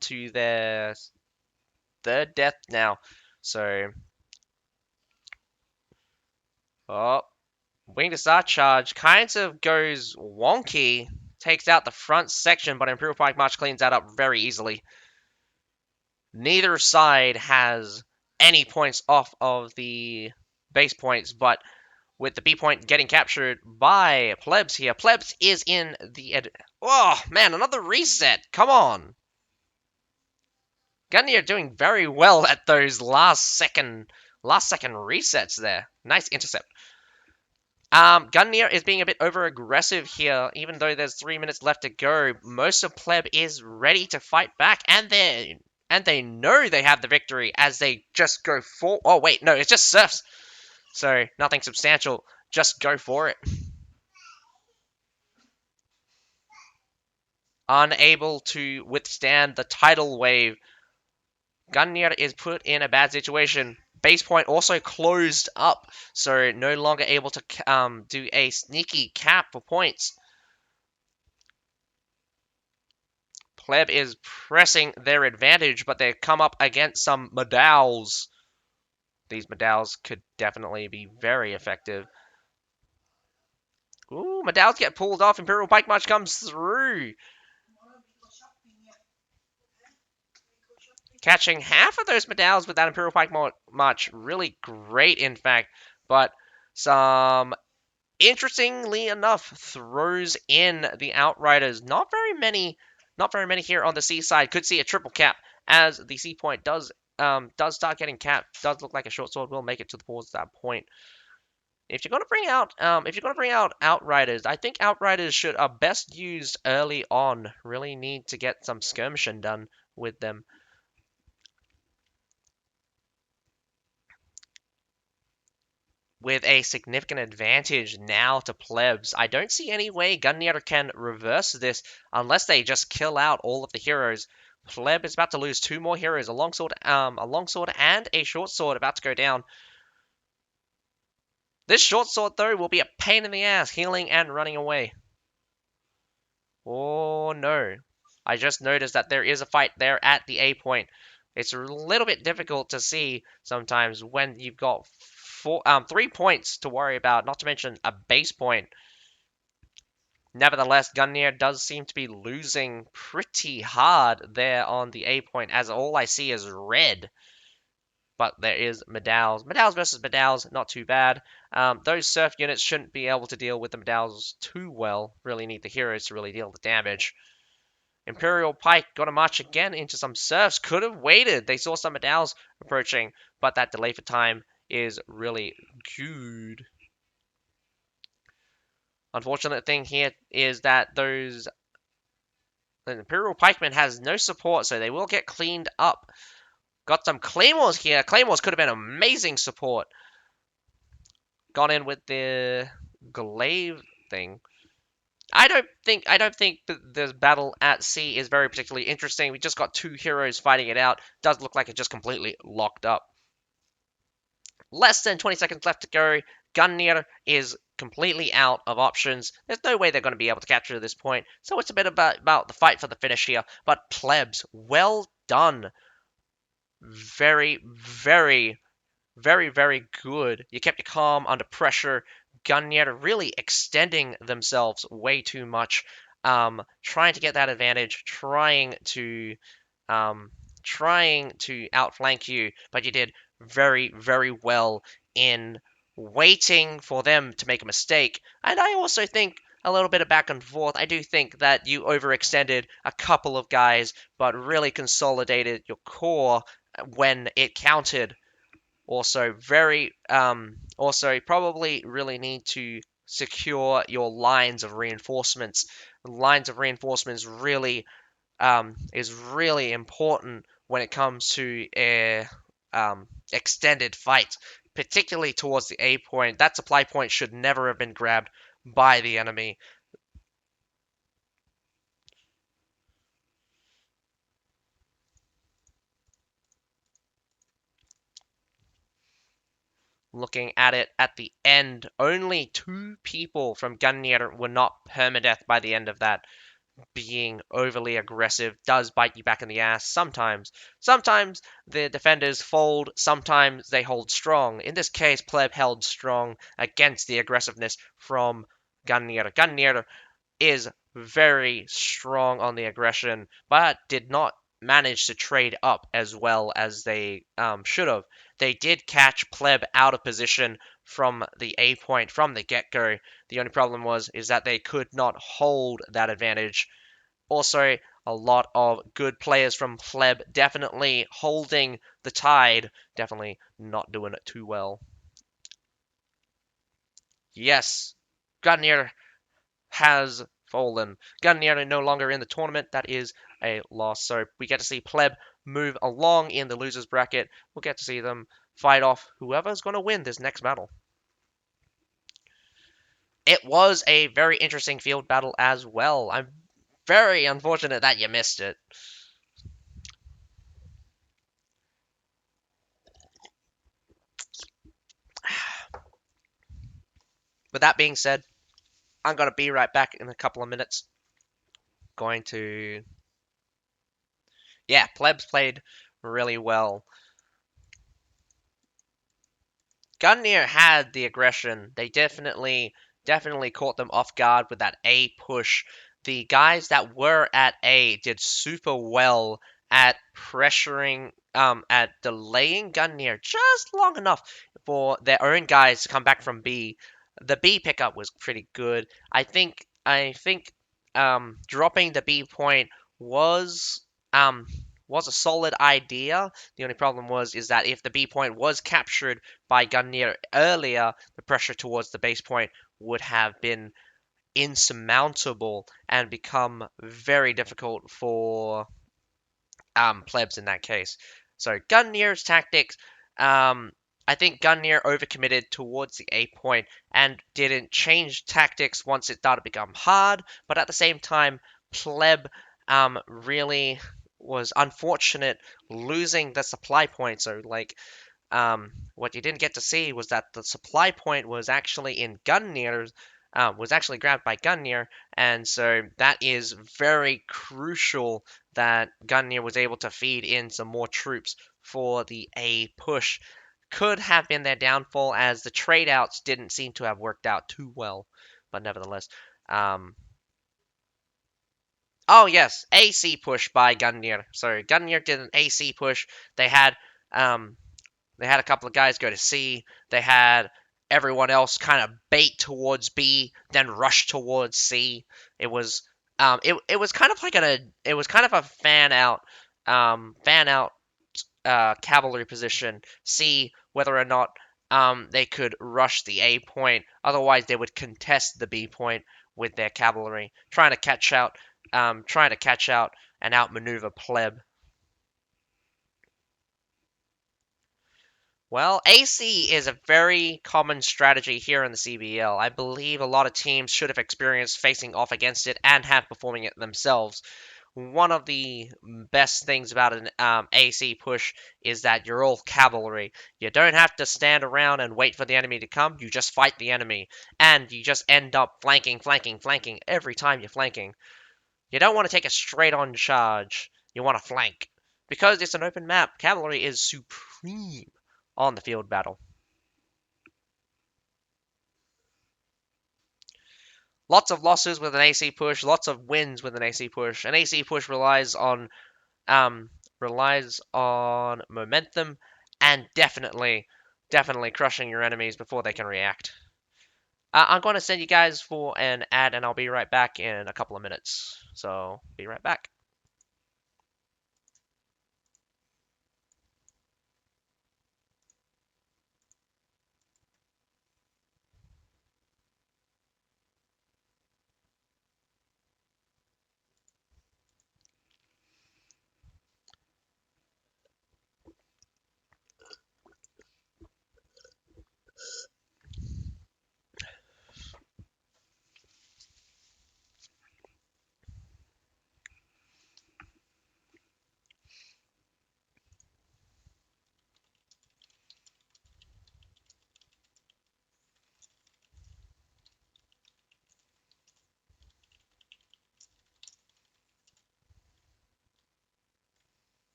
to their third death now. So oh, wing to start charge kind of goes wonky, takes out the front section, but Imperial Pike March cleans that up very easily. Neither side has any points off of the base points, but with the B point getting captured by Plebs here, Plebs is in the oh man, another reset. Come on. Gungnir doing very well at those last second resets there. Nice intercept. Gungnir is being a bit over aggressive here, even though there's 3 minutes left to go. Most of Pleb is ready to fight back, and they know they have the victory as they just go for. Oh wait, no, it's just serfs. So nothing substantial. Just go for it. Unable to withstand the tidal wave, Gungnir is put in a bad situation. Base point also closed up, so no longer able to do a sneaky cap for points. Pleb is pressing their advantage, but they come up against some medals. These medals could definitely be very effective. Ooh, medals get pulled off. Imperial Pike March comes through. Catching half of those medals with that Imperial Pike March, really great, in fact. But some, interestingly enough, throws in the Outriders. Not very many here on the C side. Could see a triple cap as the C point does start getting capped. Does look like a short sword will make it towards that point. If you're gonna bring out Outriders, I think Outriders are best used early on. Really need to get some skirmishing done with them. With a significant advantage now to Plebs. I don't see any way Gungnir can reverse this unless they just kill out all of the heroes. Pleb is about to lose 2 more heroes, a longsword and a short sword about to go down. This short sword, though, will be a pain in the ass, healing and running away. Oh no. I just noticed that there is a fight there at the A point. It's a little bit difficult to see sometimes when you've got 3 points to worry about, not to mention a base point. Nevertheless, Gungnir does seem to be losing pretty hard there on the A point, as all I see is red. But there is medals. Medals versus medals, not too bad. Those surf units shouldn't be able to deal with the medals too well. Really need the heroes to really deal the damage. Imperial Pike got to march again into some serfs. Could have waited. They saw some medals approaching, but that delay for time is really good. Unfortunate thing here is that the Imperial Pikeman has no support, so they will get cleaned up. Got some Claymores here. Claymores could have been amazing support. Gone in with the glaive thing. I don't think the battle at sea is very particularly interesting. We just got two heroes fighting it out. Does look like it just completely locked up. Less than 20 seconds left to go. Gungnir is completely out of options. There's no way they're going to be able to capture this point. So it's a bit about the fight for the finish here. But plebs, well done. Very, very, very, very good. You kept your calm under pressure. Gungnir really extending themselves way too much. Trying to get that advantage, um, trying to outflank you, but you did very, very well in waiting for them to make a mistake. And I also think a little bit of back and forth. I do think that you overextended a couple of guys, but really consolidated your core when it counted. Also probably really need to secure your lines of reinforcements. Lines of reinforcements really is really important when it comes to a extended fight, particularly towards the A point. That supply point should never have been grabbed by the enemy. Looking at it at the end, only two people from Gungnir were not permadeath by the end of that. Being overly aggressive does bite you back in the ass sometimes. Sometimes the defenders fold, sometimes they hold strong. In this case, Pleb held strong against the aggressiveness from Gungnir. Gungnir is very strong on the aggression, but did not manage to trade up as well as they should have. They did catch Pleb out of position from the A point from the get-go. The only problem is that they could not hold that advantage. Also, a lot of good players from Pleb definitely holding the tide, definitely not doing it too well. Yes, Gungnir has fallen. Gungnir no longer in the tournament. That is a loss. So we get to see Pleb move along in the losers bracket. We'll get to see them fight off whoever's going to win this next battle. It was a very interesting field battle as well. I'm very unfortunate that you missed it. With that being said, I'm going to be right back in a couple of minutes. Going to... Yeah, Plebs played really well. Gungnir had the aggression. They definitely caught them off guard with that A push. The guys that were at A did super well at pressuring, at delaying Gungnir just long enough for their own guys to come back from B. The B pickup was pretty good. I think dropping the B point was um was a solid idea. The only problem is that if the B point was captured by Gungnir earlier, the pressure towards the base point would have been insurmountable and become very difficult for plebs in that case. So Gungnir's tactics, I think Gungnir overcommitted towards the A point and didn't change tactics once it started to become hard, but at the same time, pleb really was unfortunate losing the supply point. So what you didn't get to see was that the supply point was actually in Gungnir's, was actually grabbed by Gungnir, and so that is very crucial that Gungnir was able to feed in some more troops for the A push. Could have been their downfall as the trade outs didn't seem to have worked out too well, but nevertheless. Oh yes, AC push by Gungnir. So Gungnir did an AC push. They had um, they had a couple of guys go to C. They had everyone else kind of bait towards B, then rush towards C. It was it was kind of like it was kind of a fan out cavalry position. See whether or not they could rush the A point. Otherwise, they would contest the B point with their cavalry, trying to catch out and outmaneuver pleb. Well, AC is a very common strategy here in the CBL. I believe a lot of teams should have experienced facing off against it and have performing it themselves. One of the best things about an AC push is that you're all cavalry. You don't have to stand around and wait for the enemy to come. You just fight the enemy, and you just end up flanking, flanking, flanking every time you're flanking. You don't want to take a straight-on charge. You want to flank. Because it's an open map, cavalry is supreme on the field battle. Lots of losses with an AC push, lots of wins with an AC push. An AC push um, relies on momentum and definitely crushing your enemies before they can react. I'm going to send you guys for an ad, and I'll be right back in a couple of minutes. So be right back.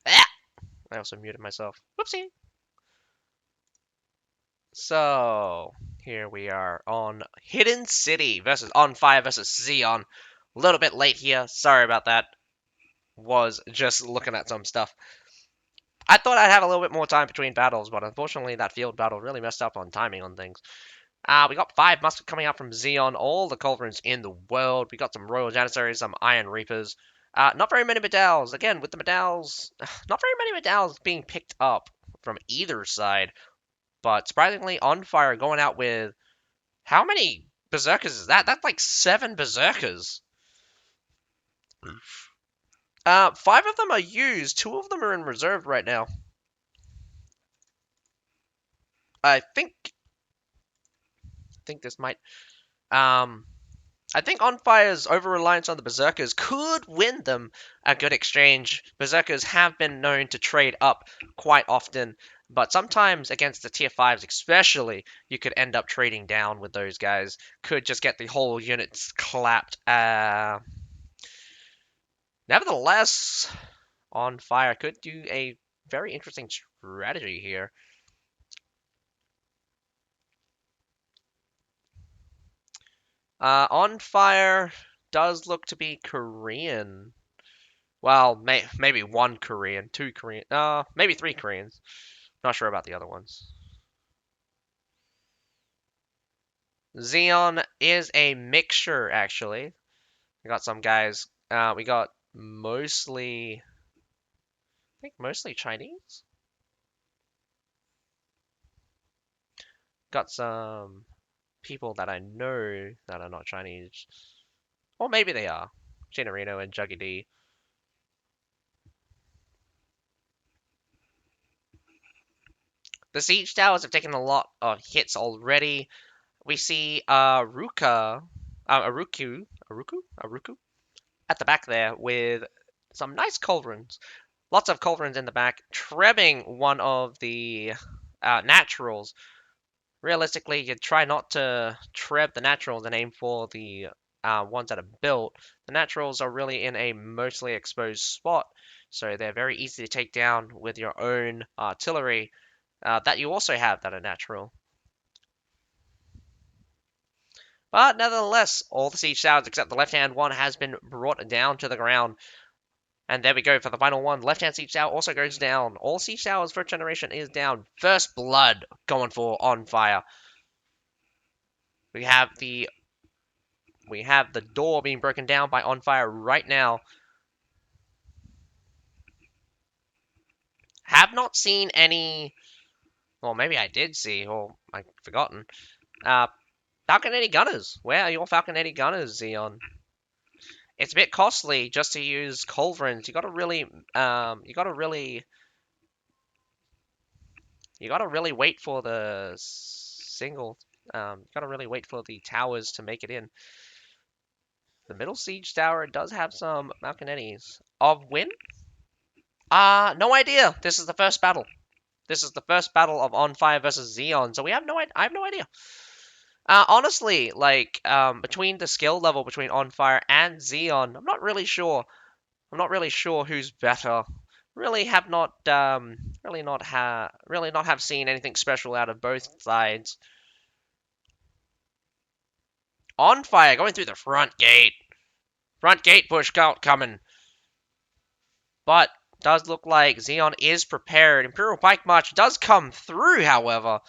Ah! I also muted myself. Whoopsie. So here we are on Hidden City versus ONFIRE versus ZEON. A little bit late here. Sorry about that. Was just looking at some stuff. I thought I'd have a little bit more time between battles, but unfortunately that field battle really messed up on timing on things. We got 5 muskets coming out from ZEON, all the culverins in the world. We got some Royal Janissaries, some Iron Reapers. Not very many medals. Again, with the medals, not very many medals being picked up from either side. But surprisingly, ONFIRE going out with how many berserkers is that? That's like 7 berserkers. 5 of them are used. 2 of them are in reserve right now. I think this might. I think OnFire's over-reliance on the Berserkers could win them a good exchange. Berserkers have been known to trade up quite often, but sometimes against the tier 5s especially, you could end up trading down with those guys. Could just get the whole units clapped. Nevertheless, OnFire could do a very interesting strategy here. OnFire does look to be Korean. Well, maybe 1 Korean, 2 Korean, maybe 3 Koreans. Not sure about the other ones. ZEON is a mixture, actually. We got some guys. We got mostly, I think mostly Chinese. Got some people that I know that are not Chinese, or maybe they are. Generino and Juggy D. The siege towers have taken a lot of hits already. We see Aruku at the back there with some nice culverins. Lots of culverins in the back, trebbing one of the naturals. Realistically, you try not to treb the naturals and aim for the ones that are built. The naturals are really in a mostly exposed spot, so they're very easy to take down with your own artillery that you also have that are natural. But nevertheless, all the siege towers except the left-hand one has been brought down to the ground. And there we go for the final one. Left-hand siege tower also goes down. All siege towers first generation is down. First blood going for OnFire. We have the door being broken down by OnFire right now. Have not seen any. Well, maybe I did see, or I've forgotten. Falconetti gunners. Where are your Falconetti gunners, ZeON? It's a bit costly just to use culverins. You gotta really wait for the single. You gotta really wait for the towers to make it in. The middle siege tower does have some Falconettis. Of win? No idea. This is the first battle. This is the first battle of OnFire versus ZeON, so we have no. I have no idea. Honestly, like between the skill level between OnFire and ZeON, I'm not really sure. I'm not really sure who's better. Really have not really not have seen anything special out of both sides. OnFire going through the front gate. Front gate push count coming. But does look like ZeON is prepared. Imperial Pike March does come through, however.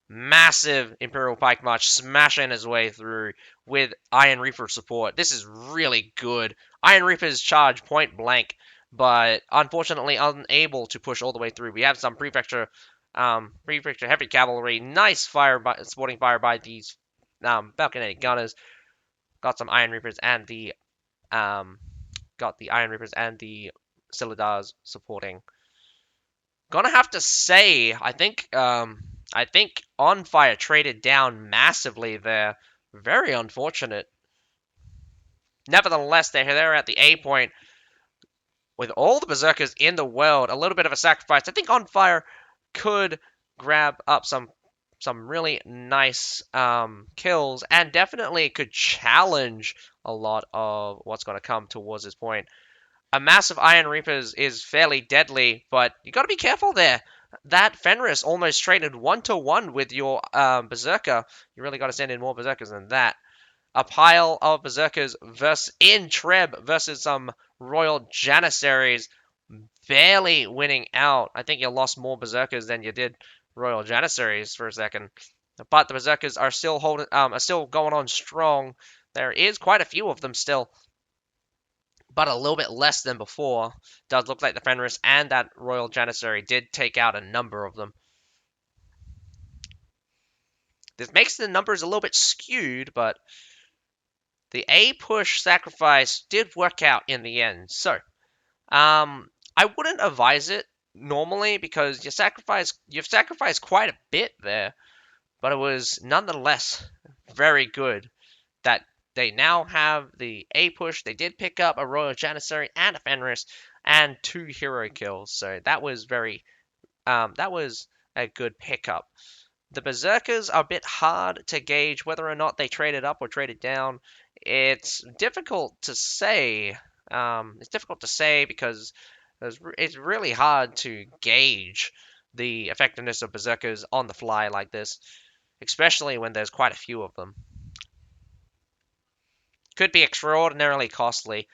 Massive Imperial Pike March smashing his way through with Iron Reaper support. This is really good. Iron Reaper's charge point blank, but unfortunately unable to push all the way through. We have some prefecture heavy cavalry. Nice supporting fire by these Falconetti gunners. Got some Iron Reapers and the Silidars supporting. Gonna have to say, I think OnFire traded down massively there. Very unfortunate. Nevertheless, they're at the A point with all the berserkers in the world. A little bit of a sacrifice. I think OnFire could grab up some really nice kills and definitely could challenge a lot of what's going to come towards this point. A massive Iron Reapers is fairly deadly, but you got to be careful there. That Fenris almost traded 1-to-1 with your Berserker. You really got to send in more Berserkers than that. A pile of Berserkers in Treb versus some Royal Janissaries, barely winning out. I think you lost more Berserkers than you did Royal Janissaries for a second. But the Berserkers are still going on strong. There is quite a few of them still, but a little bit less than before. Does look like the Fenris and that Royal Janissary did take out a number of them. This makes the numbers a little bit skewed, but the A push sacrifice did work out in the end. So, I wouldn't advise it normally because you've sacrificed quite a bit there, but it was nonetheless very good that they now have the A push. They did pick up a Royal Janissary and a Fenris and 2 hero kills, so that was a good pickup. The Berserkers are a bit hard to gauge whether or not they traded up or traded down. It's difficult to say. It's difficult to say because it's really hard to gauge the effectiveness of Berserkers on the fly like this, especially when there's quite a few of them. Could be extraordinarily costly.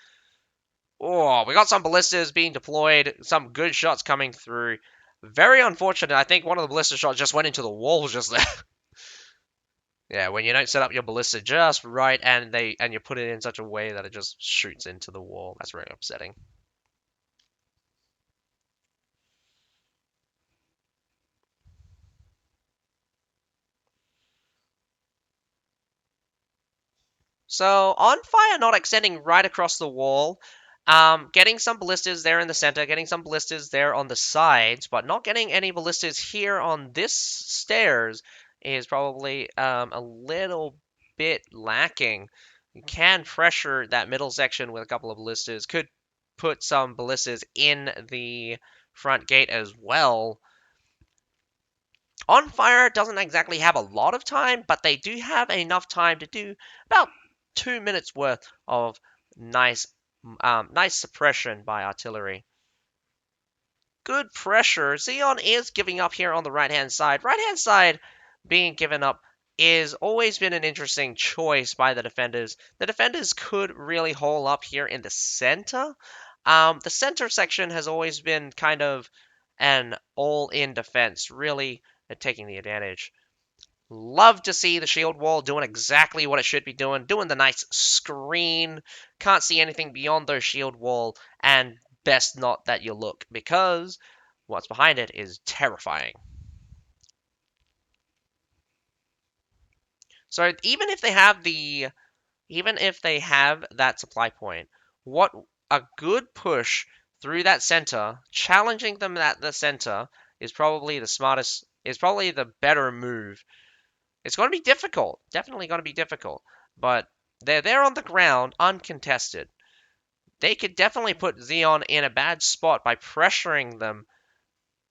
Oh, we got some ballistas being deployed, some good shots coming through. Very unfortunate. I think one of the ballista shots just went into the wall just there. Yeah, when you don't set up your ballista just right and you put it in such a way that it just shoots into the wall. That's very upsetting. So ONFIRE not extending right across the wall, getting some ballistas there in the center, getting some ballistas there on the sides, but not getting any ballistas here on this stairs is probably a little bit lacking. You can pressure that middle section with a couple of ballistas. Could put some ballistas in the front gate as well. ONFIRE doesn't exactly have a lot of time, but they do have enough time to do about 2 minutes worth of nice, nice suppression by artillery. Good pressure. ZEON is giving up here on the right-hand side. Right-hand side being given up is always been an interesting choice by the defenders. The defenders could really hole up here in the center. The center section has always been kind of an all-in defense, really taking the advantage. Love to see the shield wall doing exactly what it should be doing the nice screen. Can't see anything beyond those shield wall, and best not that you look, because what's behind it is terrifying. So even if they have that supply point, what a good push through that center, challenging them at the center is probably the better move. It's going to be difficult. Definitely going to be difficult. But they're there on the ground, uncontested. They could definitely put ZEON in a bad spot by pressuring them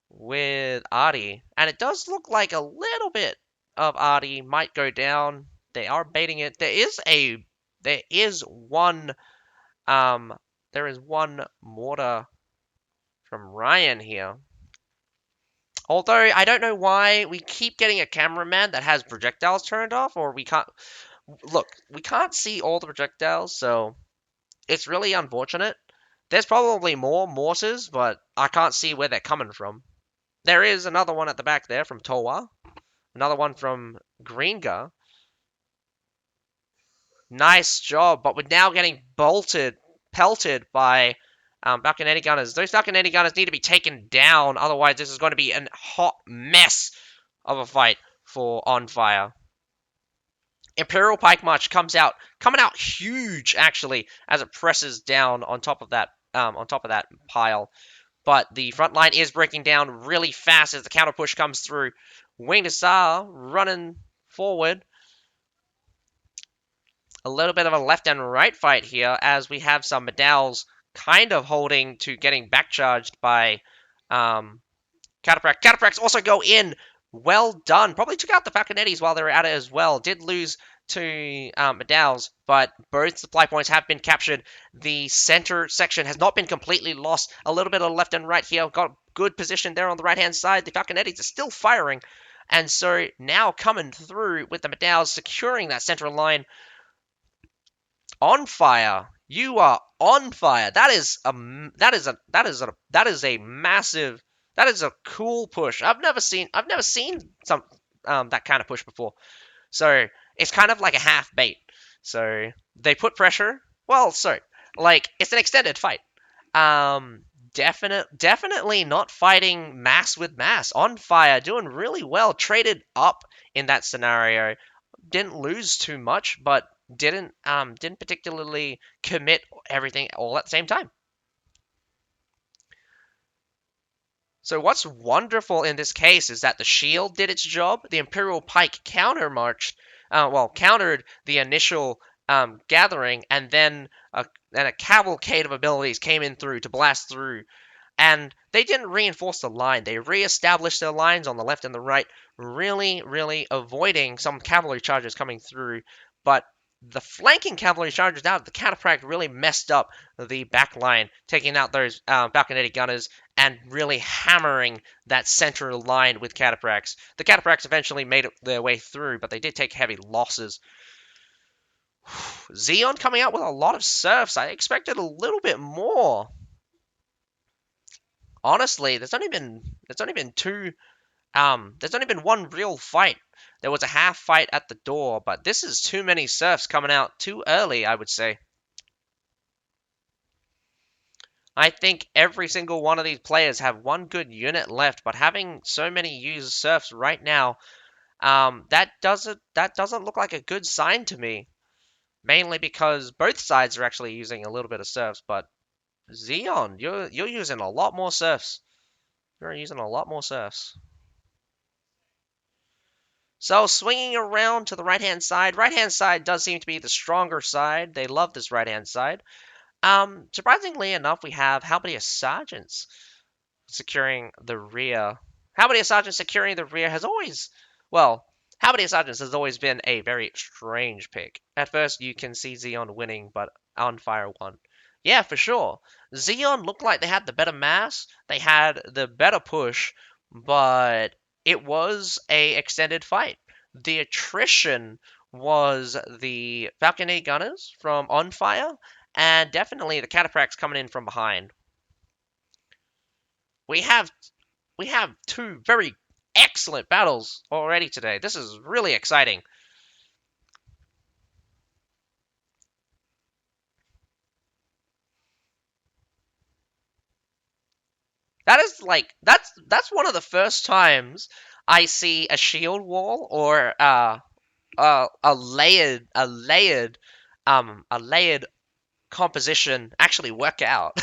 with Artie. And it does look like a little bit of Artie might go down. They are baiting it. There is one mortar from Ryan here. Although, I don't know why we keep getting a cameraman that has projectiles turned off, or we can't... Look, we can't see all the projectiles, so it's really unfortunate. There's probably more mortars, but I can't see where they're coming from. There is another one at the back there from Towa. Another one from Greenga. Nice job, but we're now getting pelted by Falconetti gunners. Those Falconetti gunners need to be taken down, otherwise this is going to be a hot mess of a fight for ONFIRE. Imperial Pike March coming out huge actually as it presses down on top of that pile. But the front line is breaking down really fast as the counter push comes through. Winged Hussar running forward. A little bit of a left and right fight here as we have some Medals kind of holding to getting backcharged by Cataprax. Cataprax also go in. Well done. Probably took out the Falconettis while they were at it as well. Did lose to Medals, but both supply points have been captured. The center section has not been completely lost. A little bit of left and right here. Got good position there on the right-hand side. The Falconettis are still firing. And so now coming through with the Medals securing that central line. ONFIRE. You are on fire. That is a massive, that is a cool push. I've never seen some that kind of push before. So it's kind of like a half bait. So they put pressure. Well, so like it's an extended fight. Definitely not fighting mass with mass. ONFIRE doing really well. Traded up in that scenario. Didn't lose too much, but didn't particularly commit everything all at the same time. So what's wonderful in this case is that the shield did its job. The Imperial Pike countered the initial gathering, and then a cavalcade of abilities came in through to blast through. And they didn't reinforce the line. They re-established their lines on the left and the right, really, really avoiding some cavalry charges coming through. But the flanking cavalry charges out of the Cataphract really messed up the back line, taking out those Falconetti gunners and really hammering that central line with Cataphracts. The Cataphracts eventually made their way through, but they did take heavy losses. ZEON coming out with a lot of serfs. I expected a little bit more. Honestly, there's only been one real fight. There was a half fight at the door, but this is too many serfs coming out too early, I would say. I think every single one of these players have one good unit left, but having so many used serfs right now, that doesn't look like a good sign to me. Mainly because both sides are actually using a little bit of serfs, but ZEON, you're using a lot more serfs. You're using a lot more serfs. So swinging around to the right-hand side does seem to be the stronger side. They love this right-hand side. Surprisingly enough, we have Halberdier Sergeants securing the rear. Halberdier Sergeants securing the rear has always, well, Halberdier Sergeants has always been a very strange pick. At first, you can see ZEON winning, but ONFIRE won. Yeah, for sure. ZEON looked like they had the better mass, they had the better push, but it was a extended fight. The attrition was the Falconet Gunners from ONFIRE, and definitely the Cataphracts coming in from behind. We have two very excellent battles already today. This is really exciting. That is like that's one of the first times I see a shield wall or a layered composition actually work out.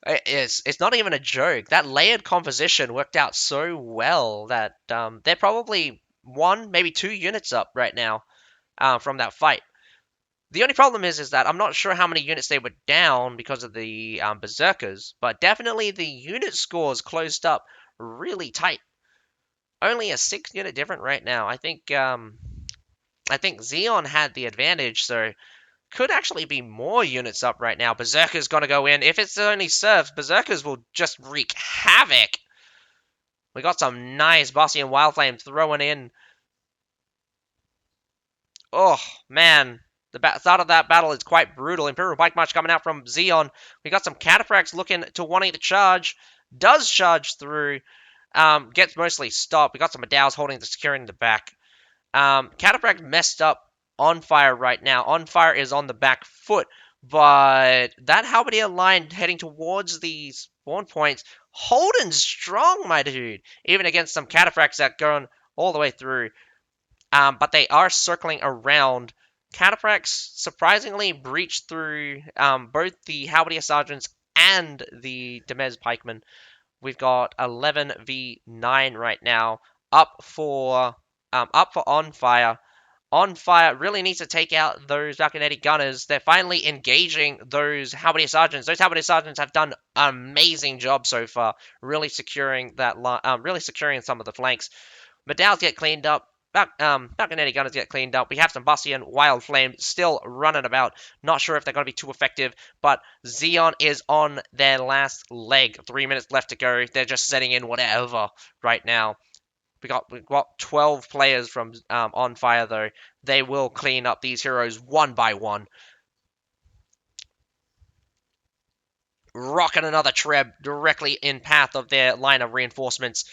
It's not even a joke. That layered composition worked out so well that they're probably one, maybe two units up right now from that fight. The only problem is that I'm not sure how many units they were down because of the Berserkers, but definitely the unit scores closed up really tight. Only a 6 unit different right now. I think ZEON had the advantage, so could actually be more units up right now. Berserker's gonna go in. If it's only serfs, Berserkers will just wreak havoc. We got some nice Bossy and Wildflame throwing in. Oh, man. The start of that battle is quite brutal. Imperial Bike March coming out from ZEON. We got some Cataphracts looking to wanting to charge. Does charge through. Gets mostly stopped. We got some Medows holding the securing the back. Cataphract messed up ONFIRE right now. ONFIRE is on the back foot, but that Halberdier line heading towards the spawn points, holding strong, my dude. Even against some Cataphracts that going all the way through. But they are circling around. Cataphracts surprisingly breached through both the Halberdier Sergeants and the Demez Pikemen. We've got 11v9 right now, up for ONFIRE. ONFIRE really needs to take out those Falconetti Gunners. They're finally engaging those Halberdier Sergeants. Those Halberdier Sergeants have done an amazing job so far, really securing that, really securing some of the flanks. Medows get cleaned up. Falconetti Gunners get cleaned up. We have some Bossy and Wild Flame still running about. Not sure if they're going to be too effective, but ZEON is on their last leg. 3 minutes left to go. They're just setting in whatever right now. We've got 12 players from ONFIRE, though. They will clean up these heroes one by one. Rocking another Treb directly in path of their line of reinforcements.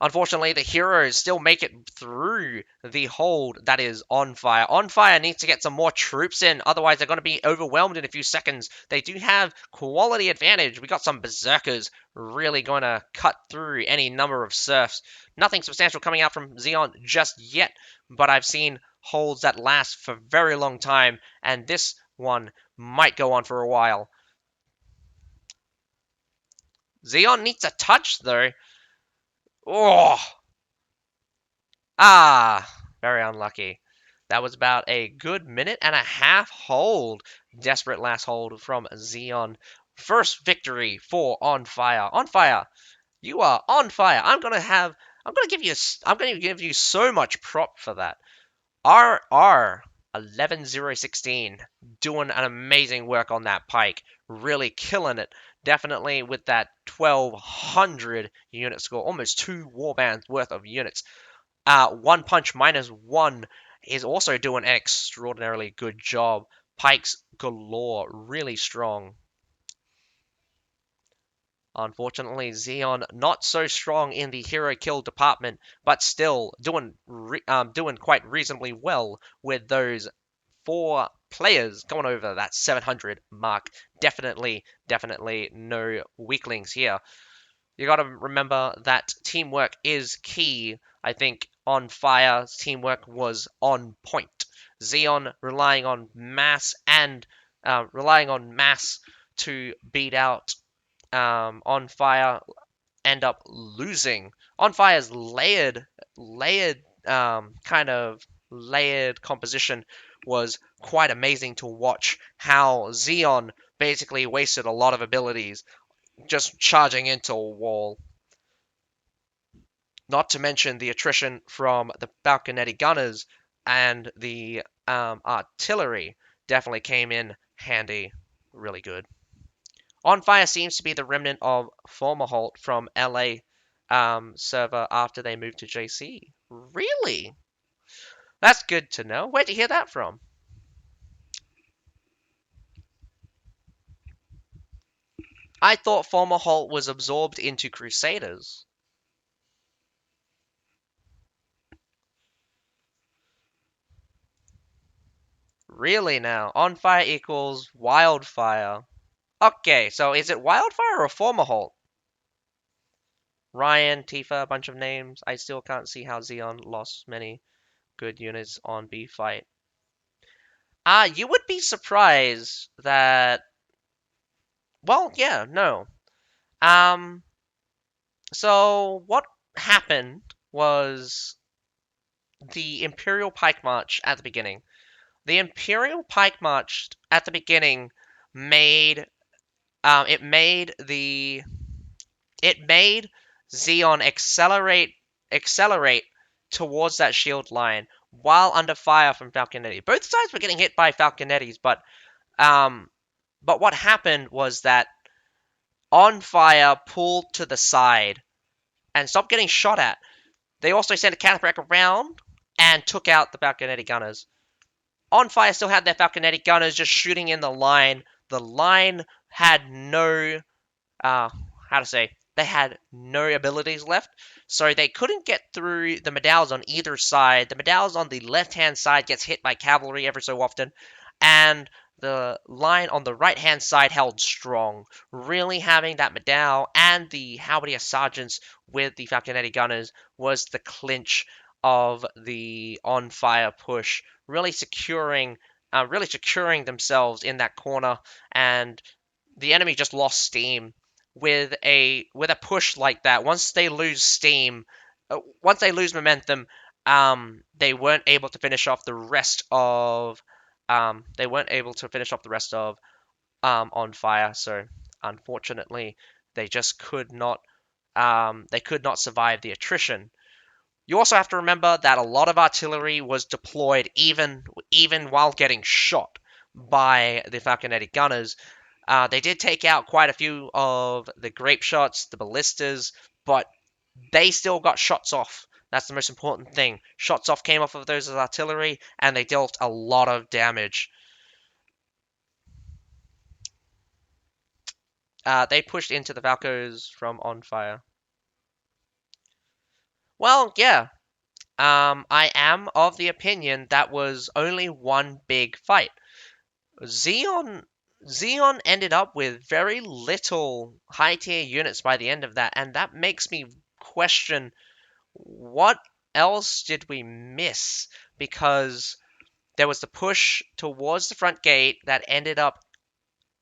Unfortunately, the heroes still make it through the hold that is ONFIRE. ONFIRE needs to get some more troops in, otherwise they're going to be overwhelmed in a few seconds. They do have quality advantage. We got some Berserkers really going to cut through any number of serfs. Nothing substantial coming out from ZEON just yet, but I've seen holds that last for a very long time, and this one might go on for a while. ZEON needs a touch, though. Oh! Ah! Very unlucky. That was about a good minute and a half hold. Desperate last hold from ZeON. First victory for ONFIRE. ONFIRE, you are on fire. I'm gonna give you so much prop for that. RR 11016 doing an amazing work on that pike, really killing it. Definitely with that 1200 unit score, almost 2 warbands worth of units. One Punch -1 is also doing an extraordinarily good job. Pikes galore, really strong. Unfortunately, ZeON not so strong in the hero kill department, but still doing quite reasonably well with those 4 players going over that 700 mark. Definitely no weaklings here. You got to remember that teamwork is key. I think ONFIRE's teamwork was on point. ZeON relying on mass to beat out ONFIRE, end up losing. ONFIRE's kind of layered composition was quite amazing to watch. How ZeON basically wasted a lot of abilities just charging into a wall. Not to mention the attrition from the Falconetti gunners and the artillery definitely came in handy. Really good. ONFIRE seems to be the remnant of former Holt from LA server after they moved to JC. Really? That's good to know. Where'd you hear that from? I thought former Holt was absorbed into Crusaders. Really now? ONFIRE equals Wildfire. Okay, so is it Wildfire or former Holt? Ryan, Tifa, a bunch of names. I still can't see how ZeON lost many good units on B fight. You would be surprised that. Well, yeah, no. Um, so what happened was the Imperial Pike March at the beginning. The Imperial Pike March at the beginning made it made ZeON accelerate towards that shield line while under fire from Falconetti. Both sides were getting hit by Falconettis, but what happened was that ONFIRE pulled to the side and stopped getting shot at. They also sent a counterback around and took out the Falconetti gunners. ONFIRE still had their Falconetti gunners just shooting in the line. The line had no they had no abilities left, so they couldn't get through the medallions on either side. The medallions on the left-hand side gets hit by cavalry every so often, and the line on the right-hand side held strong. Really having that medal and the halberdier sergeants with the Falconetti gunners was the clinch of the ONFIRE push, really securing themselves in that corner, and the enemy just lost steam with a push like that. Once they lose steam, once they lose momentum, they weren't able to finish off the rest of ONFIRE. So unfortunately, they just could not survive the attrition. You also have to remember that a lot of artillery was deployed even while getting shot by the Falconetti gunners. They did take out quite a few of the grape shots, the ballistas, but they still got shots off. That's the most important thing. Shots off came off of those as artillery, and they dealt a lot of damage. They pushed into the Valkos from ONFIRE. Well, yeah. I am of the opinion that was only one big fight. ZeON ended up with very little high tier units by the end of that, and that makes me question what else did we miss? Because there was the push towards the front gate that ended up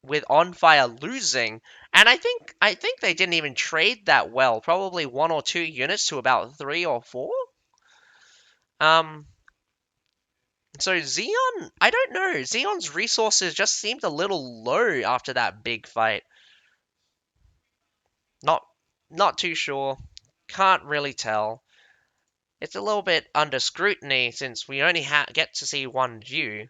with ONFIRE losing, and I think they didn't even trade that well. Probably 1 or 2 units to about 3 or 4. Um, so ZEON, I don't know. ZEON's resources just seemed a little low after that big fight. Not not too sure. Can't really tell. It's a little bit under scrutiny since we only get to see one view.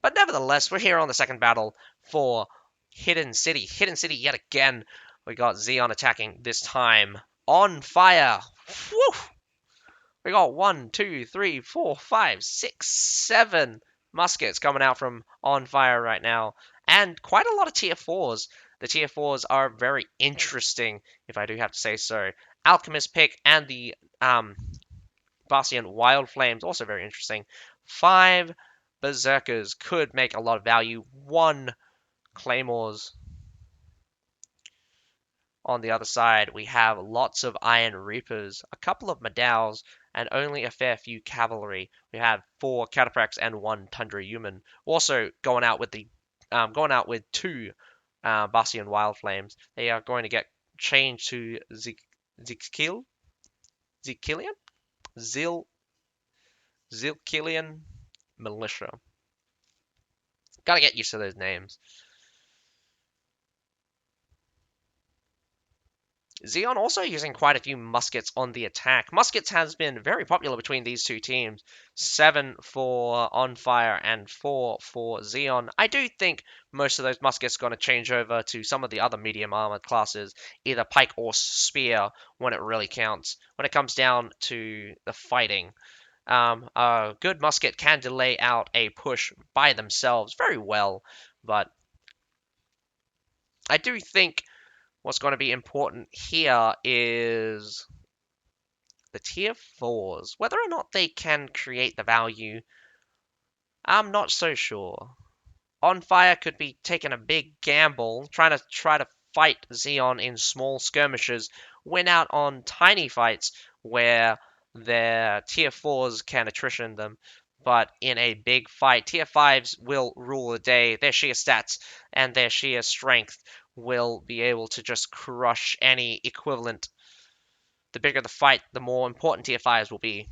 But nevertheless, we're here on the second battle for Hidden City. Hidden City yet again. We got ZEON attacking this time. ONFIRE. Whew! We got 1, 2, 3, 4, 5, 6, 7 muskets coming out from ONFIRE right now. And quite a lot of tier 4s. The tier 4s are very interesting, if I do have to say so. Alchemist pick and the Bastion Wild Flames, also very interesting. 5 Berserkers could make a lot of value. 1 Claymores. On the other side, we have lots of Iron Reapers, a couple of Medaus, and only a fair few cavalry. We have 4 Cataphracts and 1 Tundra Human. Also going out with 2 Bastion Wild Flames. They are going to get changed to Zilkilian? Zilkilian Militia. Gotta get used to those names. ZEON also using quite a few muskets on the attack. Muskets has been very popular between these two teams. 7 for ONFIRE and 4 for ZEON. I do think most of those muskets are going to change over to some of the other medium armored classes, either pike or spear, when it really counts. When it comes down to the fighting, a good musket can delay out a push by themselves very well, but I do think what's going to be important here is the tier 4s. Whether or not they can create the value, I'm not so sure. ONFIRE could be taking a big gamble, trying to fight ZEON in small skirmishes, win out on tiny fights where their tier 4s can attrition them. But in a big fight, tier 5s will rule the day. Their sheer stats and their sheer strength will be able to just crush any equivalent. The bigger the fight, the more important tier 5s will be.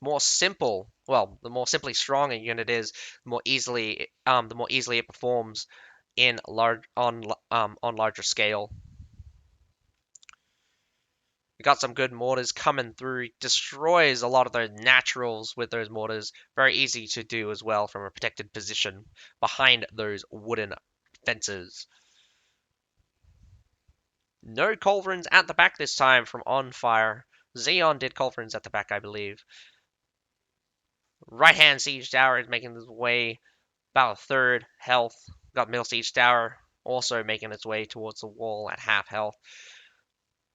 More simple, well, the more simply strong a unit is, the more easily it performs in on larger scale. We got some good mortars coming through, destroys a lot of those naturals with those mortars. Very easy to do as well from a protected position behind those wooden fences. No culverins at the back this time from ONFIRE. ZEON did culverins at the back, I believe. Right-hand siege tower is making its way about a third health. Got middle siege tower also making its way towards the wall at half health.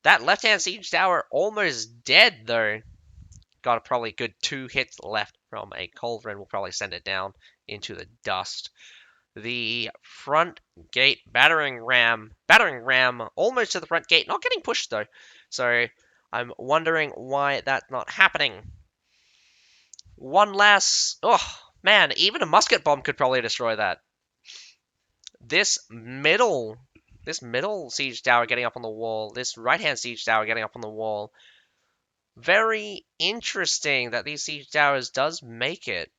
That left-hand siege tower almost dead though. Got probably a good 2 hits left from a culverin. Will probably send it down into the dust. The front gate battering ram almost to the front gate, not getting pushed though. So I'm wondering why that's not happening. One last, oh man, even a musket bomb could probably destroy that. This middle siege tower getting up on the wall, this right-hand siege tower getting up on the wall. Very interesting that these siege towers does make it.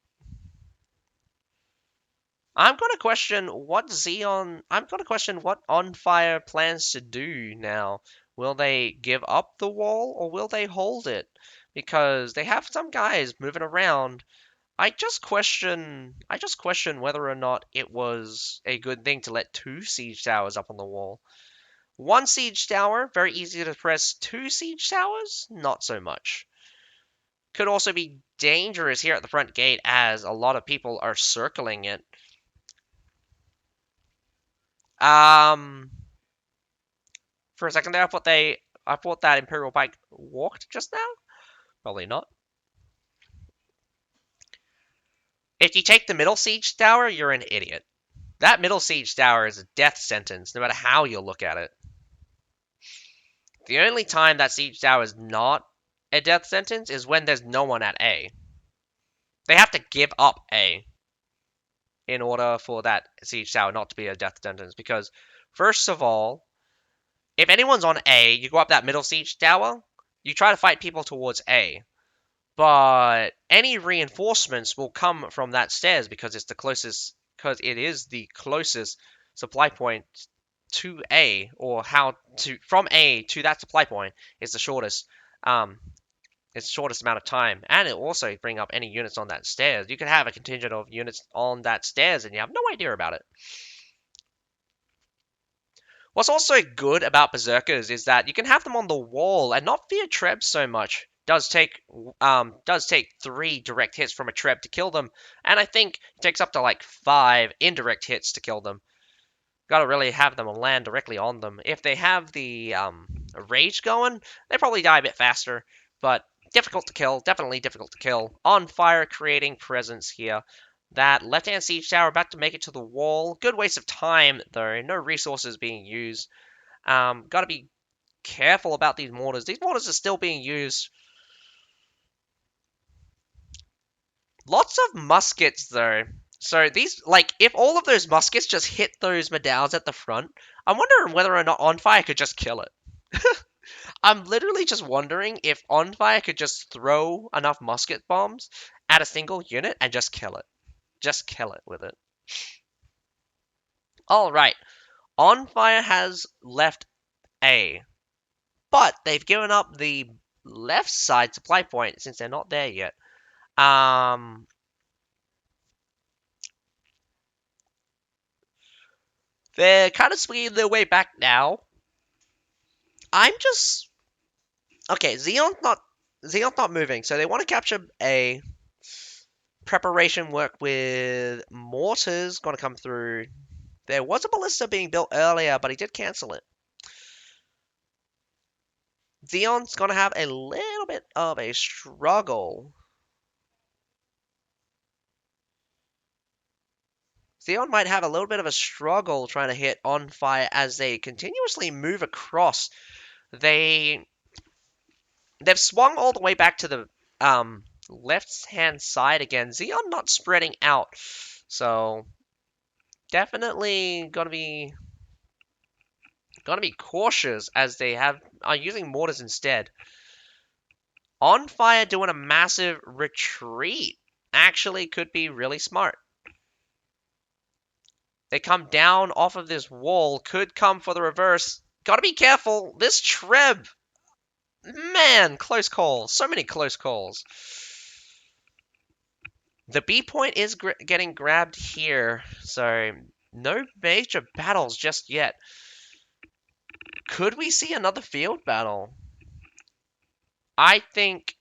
I'm gonna question what ONFIRE plans to do now. Will they give up the wall or will they hold it? Because they have some guys moving around. I just question whether or not it was a good thing to let 2 siege towers up on the wall. 1 siege tower, very easy to press. 2 siege towers, not so much. Could also be dangerous here at the front gate as a lot of people are circling it. For a second there, I thought that Imperial Pike walked just now. Probably not. If you take the middle siege tower, you're an idiot. That middle siege tower is a death sentence, no matter how you look at it. The only time that siege tower is not a death sentence is when there's no one at A. They have to give up A in order for that siege tower not to be a death sentence. Because, first of all, if anyone's on A, you go up that middle siege tower, you try to fight people towards A. But any reinforcements will come from that stairs because it is the closest supply point to A, or how to from A to that supply point is the shortest. It's the shortest amount of time, and it will also bring up any units on that stairs. You can have a contingent of units on that stairs, and you have no idea about it. What's also good about berserkers is that you can have them on the wall and not fear trebs so much. Does take 3 direct hits from a treb to kill them, and I think it takes up to like 5 indirect hits to kill them. Gotta really have them land directly on them. If they have the rage going, they probably die a bit faster, but difficult to kill, definitely difficult to kill. On fire, creating presence here. That left-hand siege tower about to make it to the wall. Good waste of time though, no resources being used. Gotta be careful about these mortars. These mortars are still being used. Lots of muskets though. So these, like, if all of those muskets just hit those medallions at the front, I'm wondering whether or not OnFire could just kill it. I'm literally just wondering if OnFire could just throw enough musket bombs at a single unit and just kill it. Just kill it with it. Alright, OnFire has left A, but they've given up the left side supply point since they're not there yet. They're kind of swinging their way back now. I'm just okay. Zeon's not moving, so they want to capture A. Preparation work with mortars going to come through. There was a ballista being built earlier, but he did cancel it. ZEON's going to have a little bit of a struggle. ZEON might have a little bit of a struggle trying to hit OnFire as they continuously move across. They've swung all the way back to the left-hand side again. ZEON not spreading out, so definitely gonna be cautious as they are using mortars instead. OnFire doing a massive retreat actually could be really smart. They come down off of this wall, could come for the reverse. Gotta be careful. This Treb, man, close calls. So many close calls. The B point is getting grabbed here, so no major battles just yet. Could we see another field battle? I think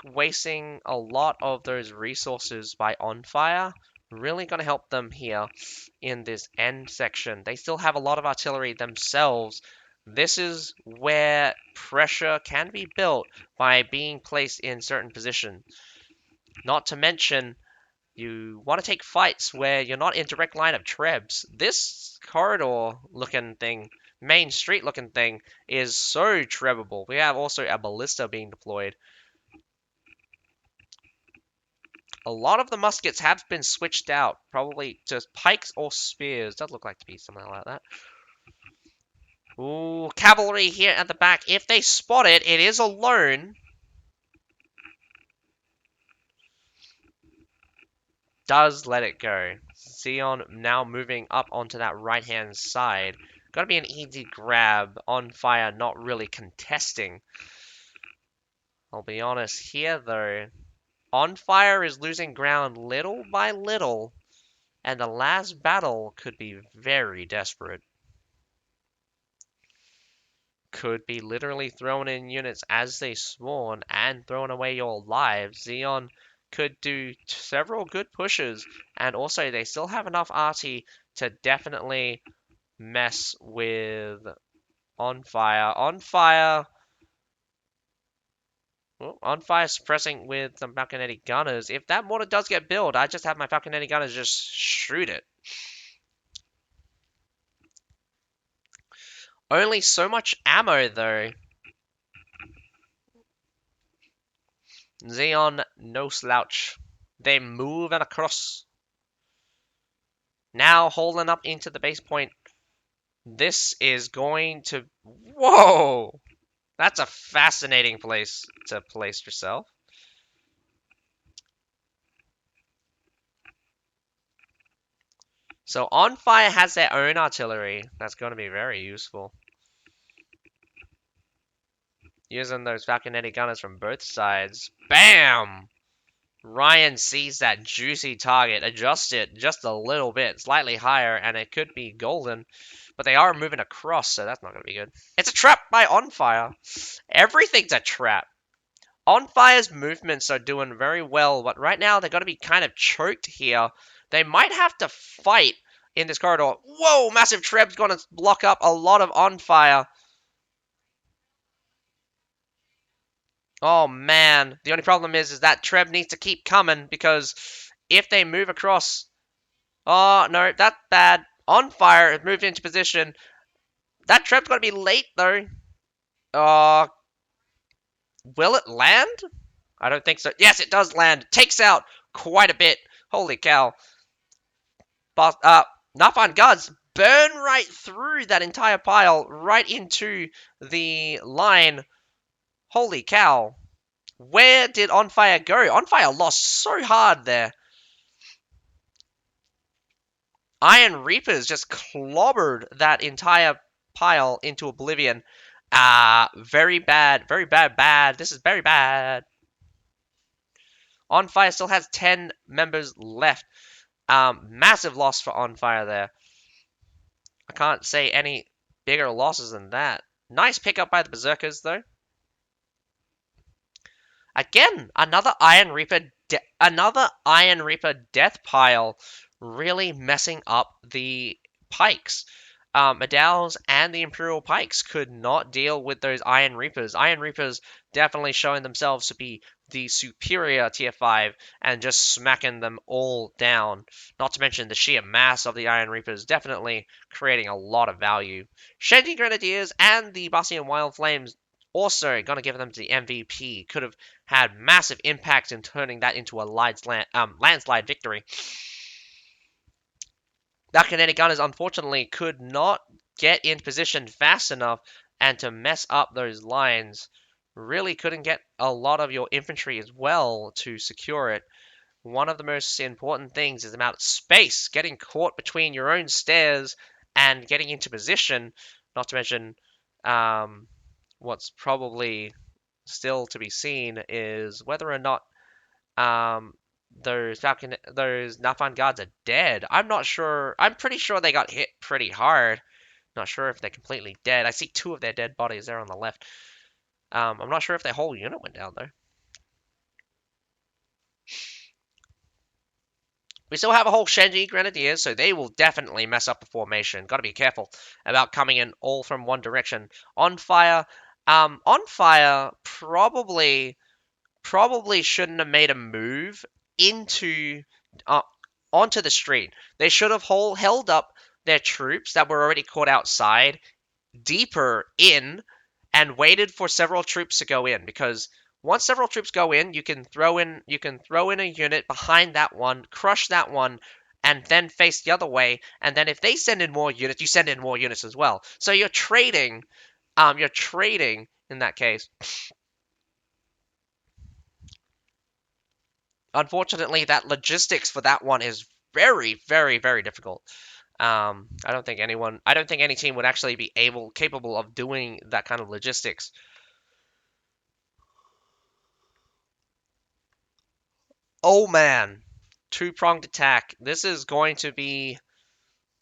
wasting a lot of those resources by OnFire really going to help them here in this end section. They still have a lot of artillery themselves. This is where pressure can be built by being placed in certain positions. Not to mention, you want to take fights where you're not in direct line of trebs. This corridor looking thing, main street looking thing, is so trebable. We have also a ballista being deployed. A lot of the muskets have been switched out, probably to pikes or spears. Does look like to be something like that. Ooh, cavalry here at the back. If they spot it, it is alone. Does let it go. ZeON now moving up onto that right-hand side. Gotta be an easy grab. OnFire not really contesting. I'll be honest here, though. OnFire is losing ground little by little, and the last battle could be very desperate. Could be literally throwing in units as they spawn and throwing away your lives. ZeON could do several good pushes, and also they still have enough RT to definitely mess with OnFire. OnFire suppressing with some Falconetti gunners. If that mortar does get built, I just have my Falconetti gunners just shoot it. Only so much ammo though. ZEON, no slouch. They move and across. Now holding up into the base point. This is going to... Whoa! That's a fascinating place to place yourself. So ONFIRE has their own artillery. That's going to be very useful. Using those Falconetti gunners from both sides. Bam! Ryan sees that juicy target, adjusts it just a little bit, slightly higher, and it could be golden. But they are moving across, so that's not going to be good. It's a trap by ONFIRE. Everything's a trap. ONFIRE's movements are doing very well, but right now they're going to be kind of choked here. They might have to fight in this corridor. Whoa, massive treb's going to block up a lot of ONFIRE. Oh man, the only problem is that Treb needs to keep coming because if they move across... Oh no, that's bad. ONFIRE has moved into position. That Treb's going to be late though. Will it land? I don't think so. Yes, it does land. Takes out quite a bit. Holy cow. But, Nafan Guards burn right through that entire pile, right into the line. Holy cow. Where did ONFIRE go? ONFIRE lost so hard there. Iron Reapers just clobbered that entire pile into oblivion. Very bad, very bad, bad. This is very bad. ONFIRE still has 10 members left. Massive loss for ONFIRE there. I can't say any bigger losses than that. Nice pickup by the Berserkers, though. Again, another Iron Reaper death pile, really messing up the pikes. Medals and the Imperial Pikes could not deal with those Iron Reapers. Iron Reapers definitely showing themselves to be the superior tier 5 and just smacking them all down. Not to mention the sheer mass of the Iron Reapers definitely creating a lot of value. Shenji Grenadiers and the Bastion Wild Flames also going to give them the MVP. Could have had massive impact in turning that into a landslide victory. That kinetic gunners unfortunately could not get in position fast enough, and to mess up those lines, really couldn't get a lot of your infantry as well to secure it. One of the most important things is about space, getting caught between your own stairs and getting into position, not to mention what's probably still to be seen is whether or not those Nafan guards are dead. I'm not sure. I'm pretty sure they got hit pretty hard. Not sure if they're completely dead. I see 2 of their dead bodies there on the left. I'm not sure if their whole unit went down though. We still have a whole Shenji Grenadiers, so they will definitely mess up the formation. Got to be careful about coming in all from one direction. ONFIRE probably shouldn't have made a move into onto the street. They should have held up their troops that were already caught outside deeper in and waited for several troops to go in, because once several troops go in, you can throw in a unit behind that one, crush that one, and then face the other way, and then if they send in more units, you send in more units as well. So you're trading in that case. Unfortunately, that logistics for that one is very, very, very difficult. I don't think any team would actually be capable of doing that kind of logistics. Oh man, 2-pronged attack. This is going to be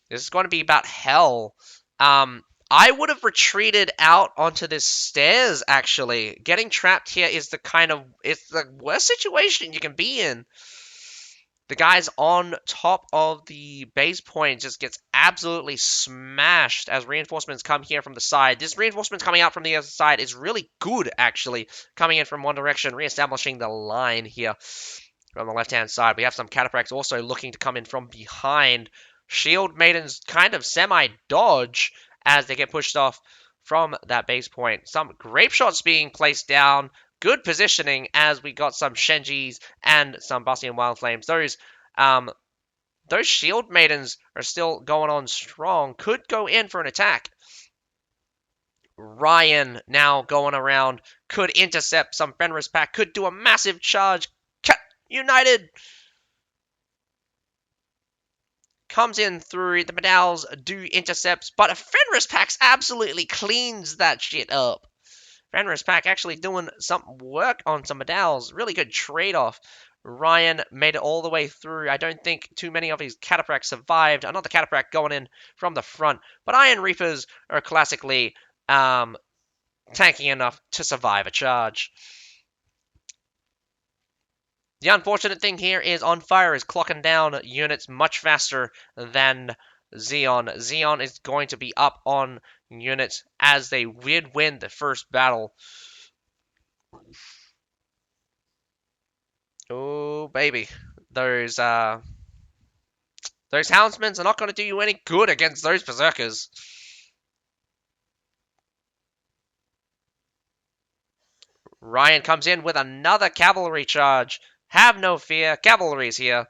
about hell. I would have retreated out onto this stairs, actually. Getting trapped here is it's the worst situation you can be in. The guys on top of the base point just gets absolutely smashed as reinforcements come here from the side. This reinforcement coming out from the other side is really good, actually. Coming in from one direction, reestablishing the line here from the left-hand side. We have some cataphracts also looking to come in from behind. Shield Maidens kind of semi-dodge as they get pushed off from that base point. Some grape shots being placed down. good positioning as we got some Shenjis and some Bastion Wild Flames. Those Shield Maidens are still going on strong. Could go in for an attack. Ryan now going around. Could intercept some Fenris pack. Could do a massive charge. United comes in through. The Medals do intercepts. But a Fenris pack absolutely cleans that shit up. Fenris pack actually doing some work on some Medals. Really good trade-off. Ryan made it all the way through. I don't think too many of his Cataphracts survived. Another Cataphract going in from the front. But Iron Reapers are classically tanky enough to survive a charge. The unfortunate thing here is ONFIRE is clocking down units much faster than ZeON. ZeON is going to be up on units as they did win the first battle. Oh, baby. Those Houndsmen are not going to do you any good against those Berserkers. Ryan comes in with another cavalry charge. Have no fear. Cavalry's here.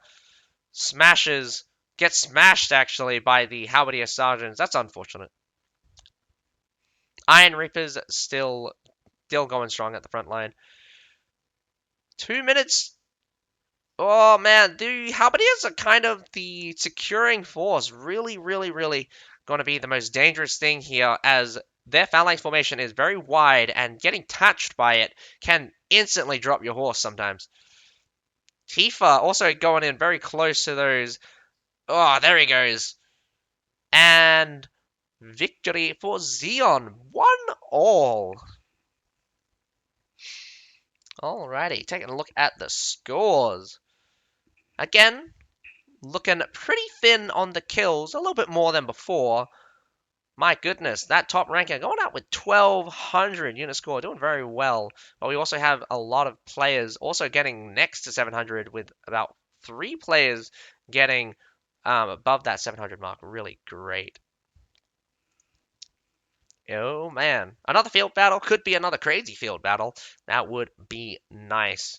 Smashes. Gets smashed, actually, by the Halberdier Sergeants. That's unfortunate. Iron Reapers still going strong at the front line. 2 minutes. Oh, man. The Halberdiers are kind of the securing force. Really, really, really going to be the most dangerous thing here, as their phalanx formation is very wide, and getting touched by it can instantly drop your horse sometimes. Tifa also going in very close to those. Oh, there he goes. And victory for ZeON. 1-all. Alrighty, taking a look at the scores. Again, looking pretty thin on the kills, a little bit more than before. My goodness, that top ranker going out with 1,200 unit score, doing very well. But we also have a lot of players also getting next to 700, with about 3 players getting above that 700 mark. Really great. Oh man, another field battle. Could be another crazy field battle. That would be nice.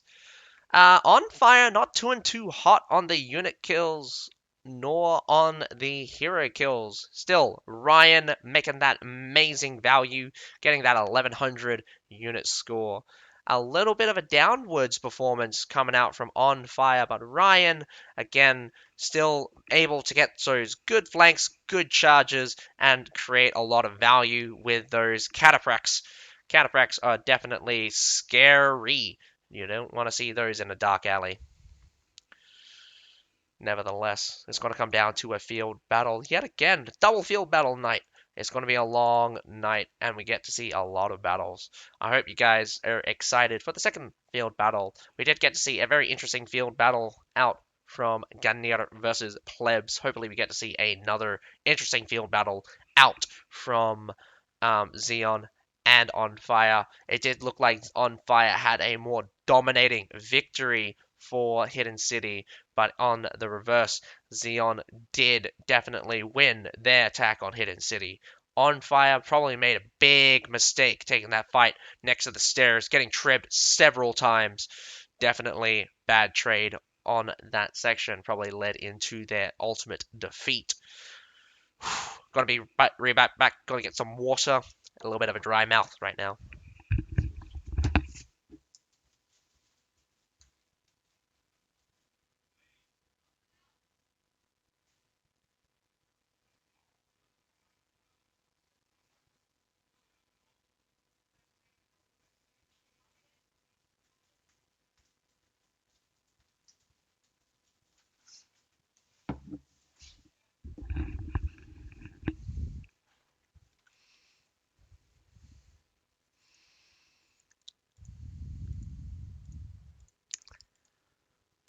ONFIRE not too hot on the unit kills, nor on the hero kills. Still, Ryan making that amazing value, getting that 1,100 unit score. A little bit of a downwards performance coming out from ONFIRE, but Ryan, again, still able to get those good flanks, good charges, and create a lot of value with those Cataphracts. Cataphracts are definitely scary. You don't want to see those in a dark alley. Nevertheless, it's going to come down to a field battle yet again. Double field battle night. It's going to be a long night, and we get to see a lot of battles. I hope you guys are excited for the second field battle. We did get to see a very interesting field battle out from Gungnir versus PLEBS. Hopefully we get to see another interesting field battle out from ZeON and ONFIRE. It did look like ONFIRE had a more dominating victory for Hidden City, but on the reverse, ZeON did definitely win their attack on Hidden City. ONFIRE probably made a big mistake taking that fight next to the stairs, getting tripped several times. Definitely bad trade on that section, probably led into their ultimate defeat. Gotta be back, gotta get some water. A little bit of a dry mouth right now.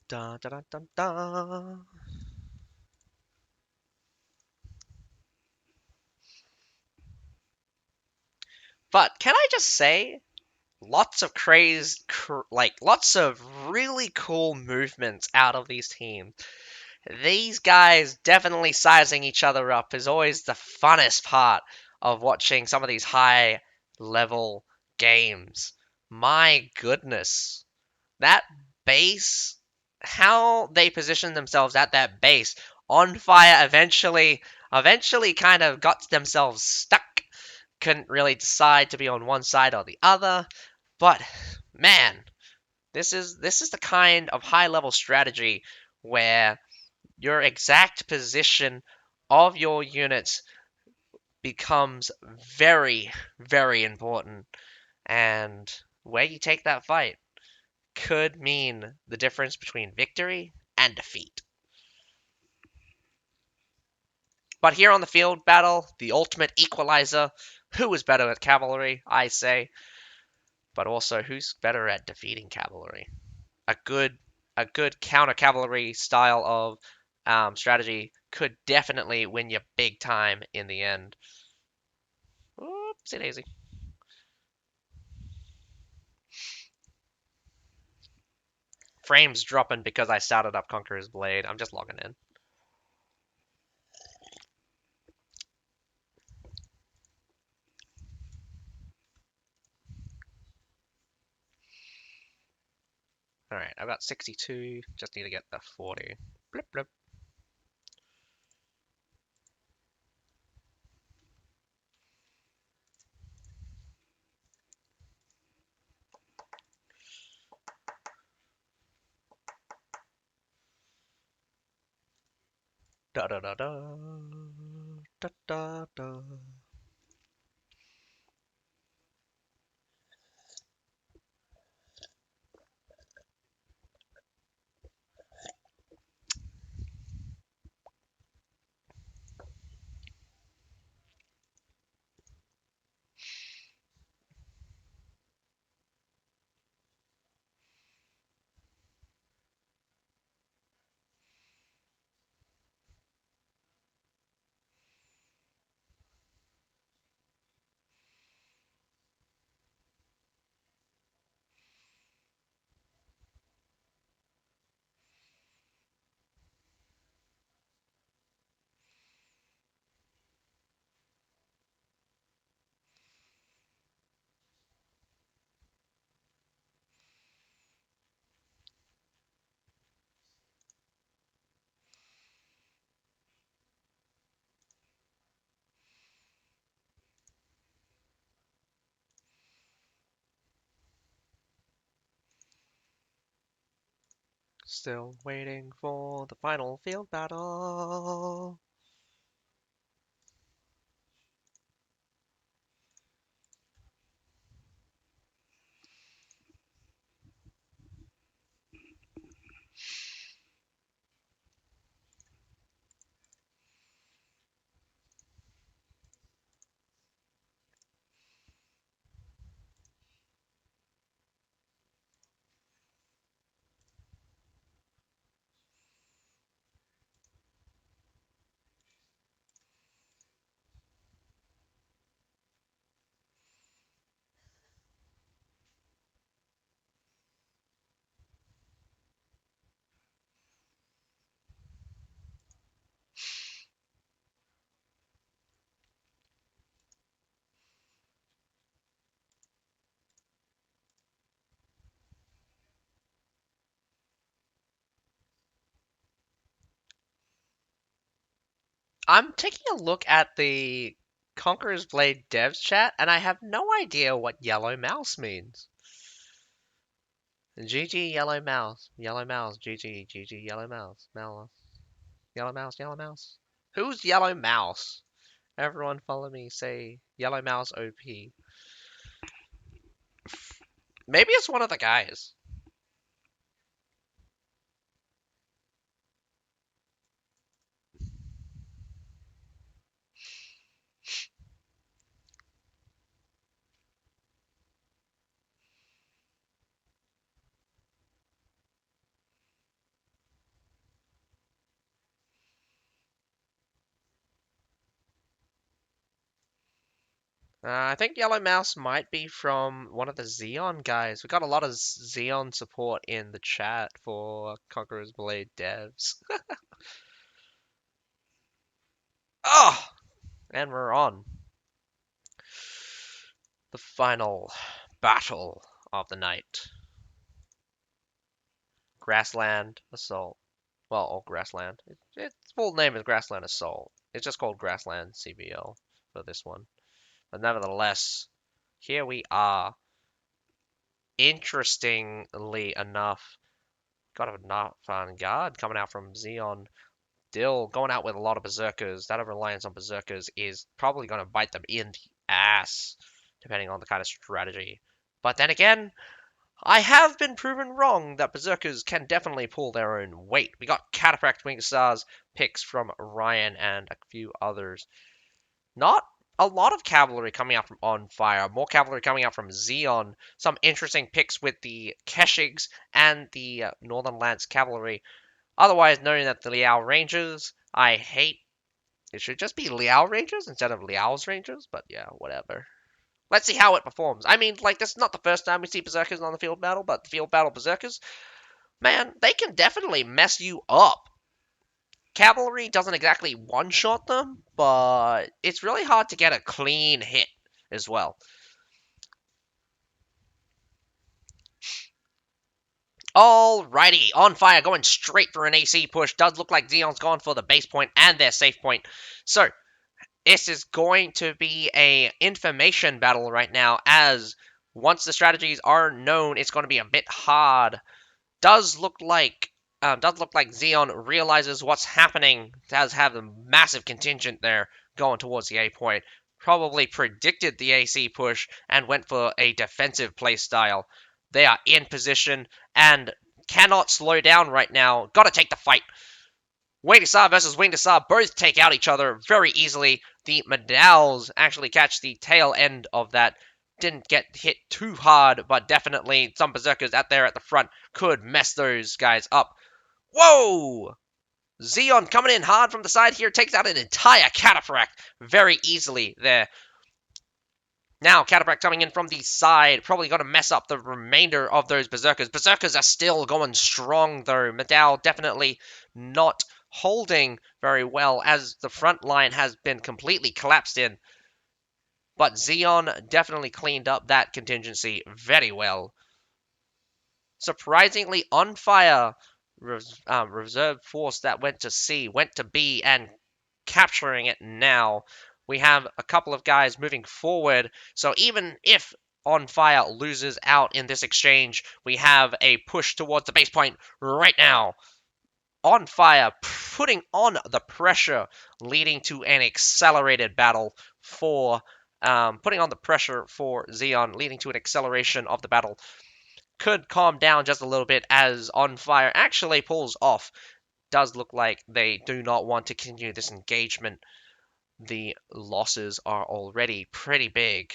Da, da, da, da, da. But can I just say, lots of lots of really cool movements out of these teams. These guys definitely sizing each other up is always the funnest part of watching some of these high level games. My goodness. That base, how they positioned themselves at that base. ONFIRE eventually kind of got themselves stuck. Couldn't really decide to be on one side or the other. But man, this is the kind of high level strategy where your exact position of your units becomes very, very important. And where you take that fight could mean the difference between victory and defeat. But here on the field battle, the ultimate equalizer, who is better at cavalry, I say, but also who's better at defeating cavalry. A good a good counter cavalry style of strategy could definitely win you big time in the end. Oopsie daisy. Frames dropping because I started up Conqueror's Blade. I'm just logging in. Alright, I've got 62. Just need to get the 40. Blip blip. Da da da da. Da da da. Still waiting for the final field battle. I'm taking a look at the Conqueror's Blade devs chat, and I have no idea what yellow mouse means. GG yellow mouse, GG, GG yellow mouse, yellow mouse, yellow mouse. Who's yellow mouse? Everyone follow me, say yellow mouse OP. Maybe it's one of the guys. I think Yellow Mouse might be from one of the ZEON guys. We got a lot of ZEON support in the chat for Conqueror's Blade devs. Oh, and we're on the final battle of the night. Grassland Assault. Well, all Grassland. Its full name is Grassland Assault. It's just called Grassland CBL for this one. But nevertheless, here we are. Interestingly enough, got a not fun guard coming out from ZEON. Still going out with a lot of berserkers. That reliance on berserkers is probably going to bite them in the ass, depending on the kind of strategy. But then again, I have been proven wrong that berserkers can definitely pull their own weight. We got Cataphract Wing Stars picks from Ryan and a few others. Not a lot of cavalry coming out from ONFIRE. More cavalry coming out from ZEON. Some interesting picks with the Keshigs and the Northern Lance Cavalry. Otherwise known as the Liao Rangers. I hate. It should just be Liao Rangers instead of Liao's Rangers, but yeah, whatever. Let's see how it performs. I mean, like, this is not the first time we see Berserkers on the field battle, but the field battle Berserkers, man, they can definitely mess you up. Cavalry doesn't exactly one-shot them, but it's really hard to get a clean hit as well. Alrighty, ONFIRE going straight for an AC push. Does look like ZEON's gone for the base point and their safe point. So, this is going to be a information battle right now, as once the strategies are known, it's going to be a bit hard. Does look like ZEON realizes what's happening. Does have a massive contingent there going towards the A point. Probably predicted the AC push and went for a defensive playstyle. They are in position and cannot slow down right now. Got to take the fight. Wing to Saw versus Wing to Saw both take out each other very easily. The Medals actually catch the tail end of that. Didn't get hit too hard, but definitely some Berserkers out there at the front could mess those guys up. Whoa! ZEON coming in hard from the side here, takes out an entire Cataphract very easily there. Now, Cataphract coming in from the side, probably going to mess up the remainder of those Berserkers. Berserkers are still going strong, though. Medal definitely not holding very well, as the front line has been completely collapsed in. But ZEON definitely cleaned up that contingency very well. Surprisingly, ONFIRE reserve force that went to C, went to B, and capturing it now. We have a couple of guys moving forward, so even if ONFIRE loses out in this exchange, we have a push towards the base point right now. ONFIRE putting on the pressure, leading to an accelerated battle for putting on the pressure for ZEON, leading to an acceleration of the battle. Could calm down just a little bit as ONFIRE actually pulls off. Does look like they do not want to continue this engagement. The losses are already pretty big.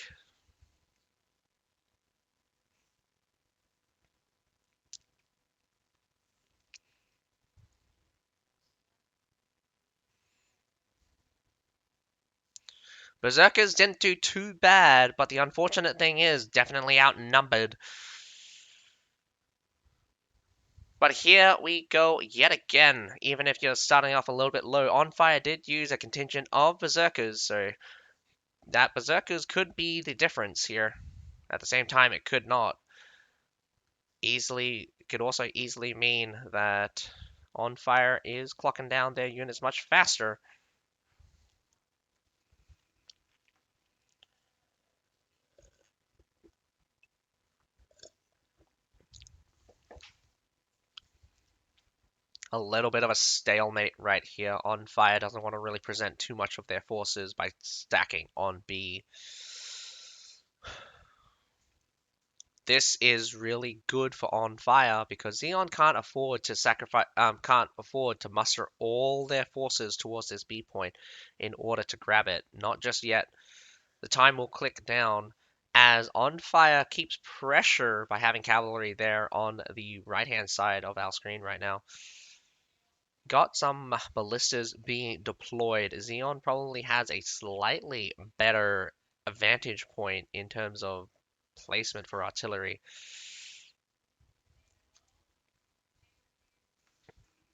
Berserkers didn't do too bad, but the unfortunate thing is definitely outnumbered. But here we go yet again. Even if you're starting off a little bit low, ONFIRE did use a contingent of Berserkers, so that Berserkers could be the difference here. At the same time, it could not. Could also easily mean that ONFIRE is clocking down their units much faster. A little bit of a stalemate right here. ONFIRE doesn't want to really present too much of their forces by stacking on B. This is really good for ONFIRE because ZEON can't afford to muster all their forces towards this B point in order to grab it. Not just yet. The time will click down as ONFIRE keeps pressure by having cavalry there on the right-hand side of our screen right now. Got some ballistas being deployed. ZEON probably has a slightly better advantage point in terms of placement for artillery.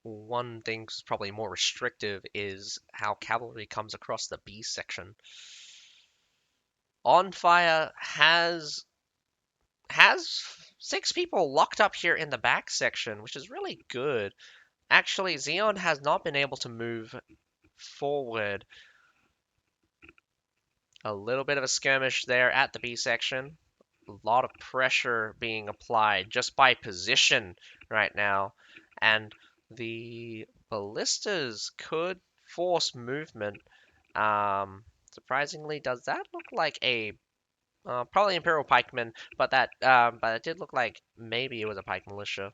One thing that's probably more restrictive is how cavalry comes across the B section. ONFIRE has has 6 people locked up here in the back section, which is really good. Actually, ZEON has not been able to move forward. A little bit of a skirmish there at the B section. A lot of pressure being applied just by position right now. And the ballistas could force movement. Surprisingly, does that look like a probably Imperial Pikeman, but it did look like maybe it was a Pike Militia.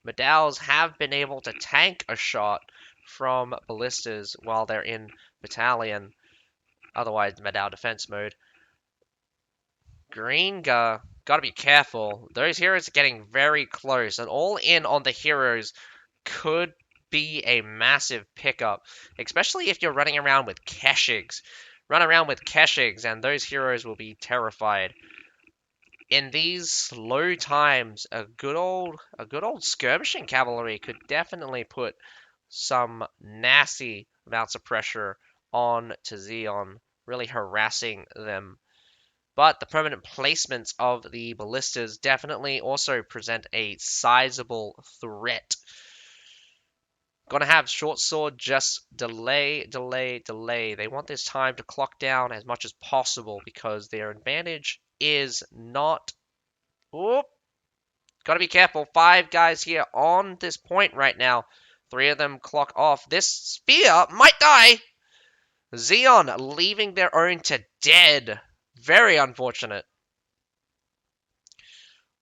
Medals have been able to tank a shot from ballistas while they're in battalion, otherwise Medal defense mode. Green gotta be careful. Those heroes are getting very close, and all in on the heroes could be a massive pickup, especially if you're running around with Keshigs. Run around with Keshigs, and those heroes will be terrified. In these slow times, a good old skirmishing cavalry could definitely put some nasty amounts of pressure on to ZEON, really harassing them. But the permanent placements of the ballistas definitely also present a sizable threat. Gonna have short sword just delay. They want this time to clock down as much as possible because their advantage is not. Oop. Gotta be careful. 5 guys here on this point right now. 3 of them clock off. This spear might die. ZEON leaving their own to dead. Very unfortunate.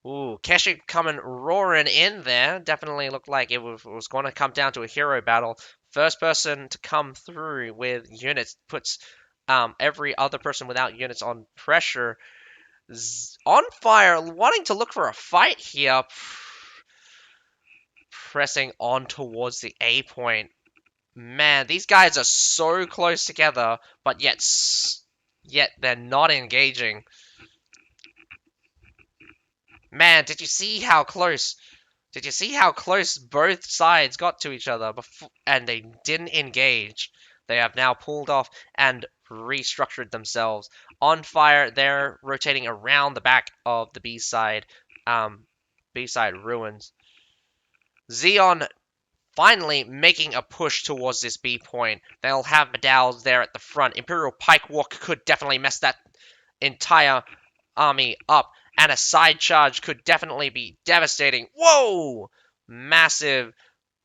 Ooh, Keshic coming roaring in there. Definitely looked like it was going to come down to a hero battle. First person to come through with units puts every other person without units on pressure. ONFIRE wanting to look for a fight here. Pressing on towards the A point. Man, these guys are so close together, but yet they're not engaging. Man, did you see how close? Did you see how close both sides got to each other before, and they didn't engage? They have now pulled off and restructured themselves. ONFIRE, they're rotating around the back of the B side ruins. ZEON finally making a push towards this B point. They'll have Medals there at the front. Imperial Pike Walk could definitely mess that entire army up. And a side charge could definitely be devastating. Whoa! Massive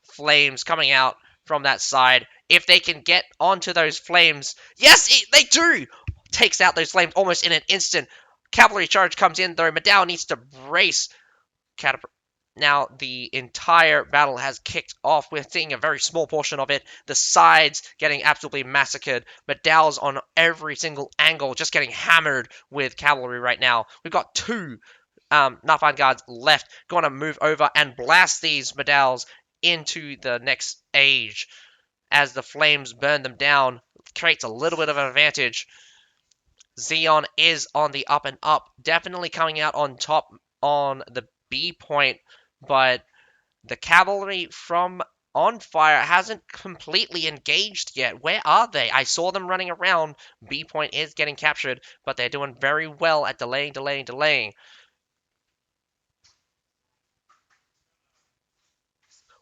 flames coming out from that side. If they can get onto those flames, yes, they do! Takes out those flames almost in an instant. Cavalry charge comes in, though. Medal needs to brace. Now the entire battle has kicked off. We're seeing a very small portion of it. The sides getting absolutely massacred. Medals on every single angle, just getting hammered with cavalry right now. We've got 2 Nafan guards left. Going to move over and blast these Medals into the next age. As the flames burn them down, creates a little bit of an advantage. ZEON is on the up and up. Definitely coming out on top on the B point. But the cavalry from ONFIRE hasn't completely engaged yet. Where are they? I saw them running around. B point is getting captured, but they're doing very well at delaying.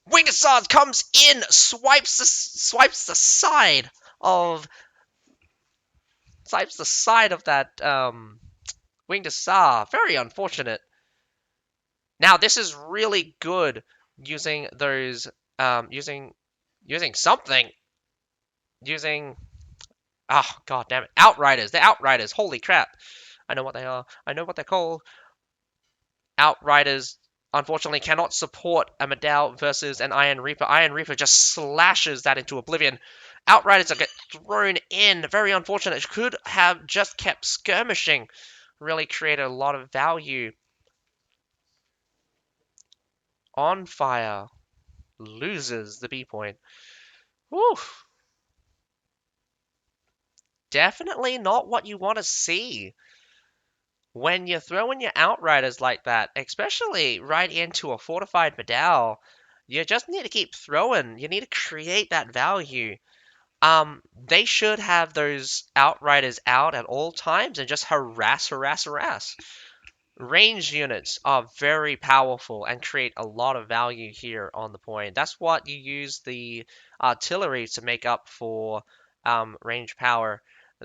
Winged Hussars comes in, swipes the side of that Winged Hussar. Very unfortunate. Now this is really good using those using something. Oh god damn it. Outriders. They're Outriders. Holy crap. I know what they are. I know what they're called. Outriders unfortunately cannot support a Medal versus an Iron Reaper. Iron Reaper just slashes that into oblivion. Outriders get thrown in. Very unfortunate. Could have just kept skirmishing. Really created a lot of value. ONFIRE loses the B point. Whew. Definitely not what you want to see when you're throwing your Outriders like that, especially right into a fortified Medal. You just need to keep throwing. You need to create that value. They should have those Outriders out at all times and just harass, harass, harass. Ranged units are very powerful and create a lot of value here on the point. That's what you use the artillery to make up for range power.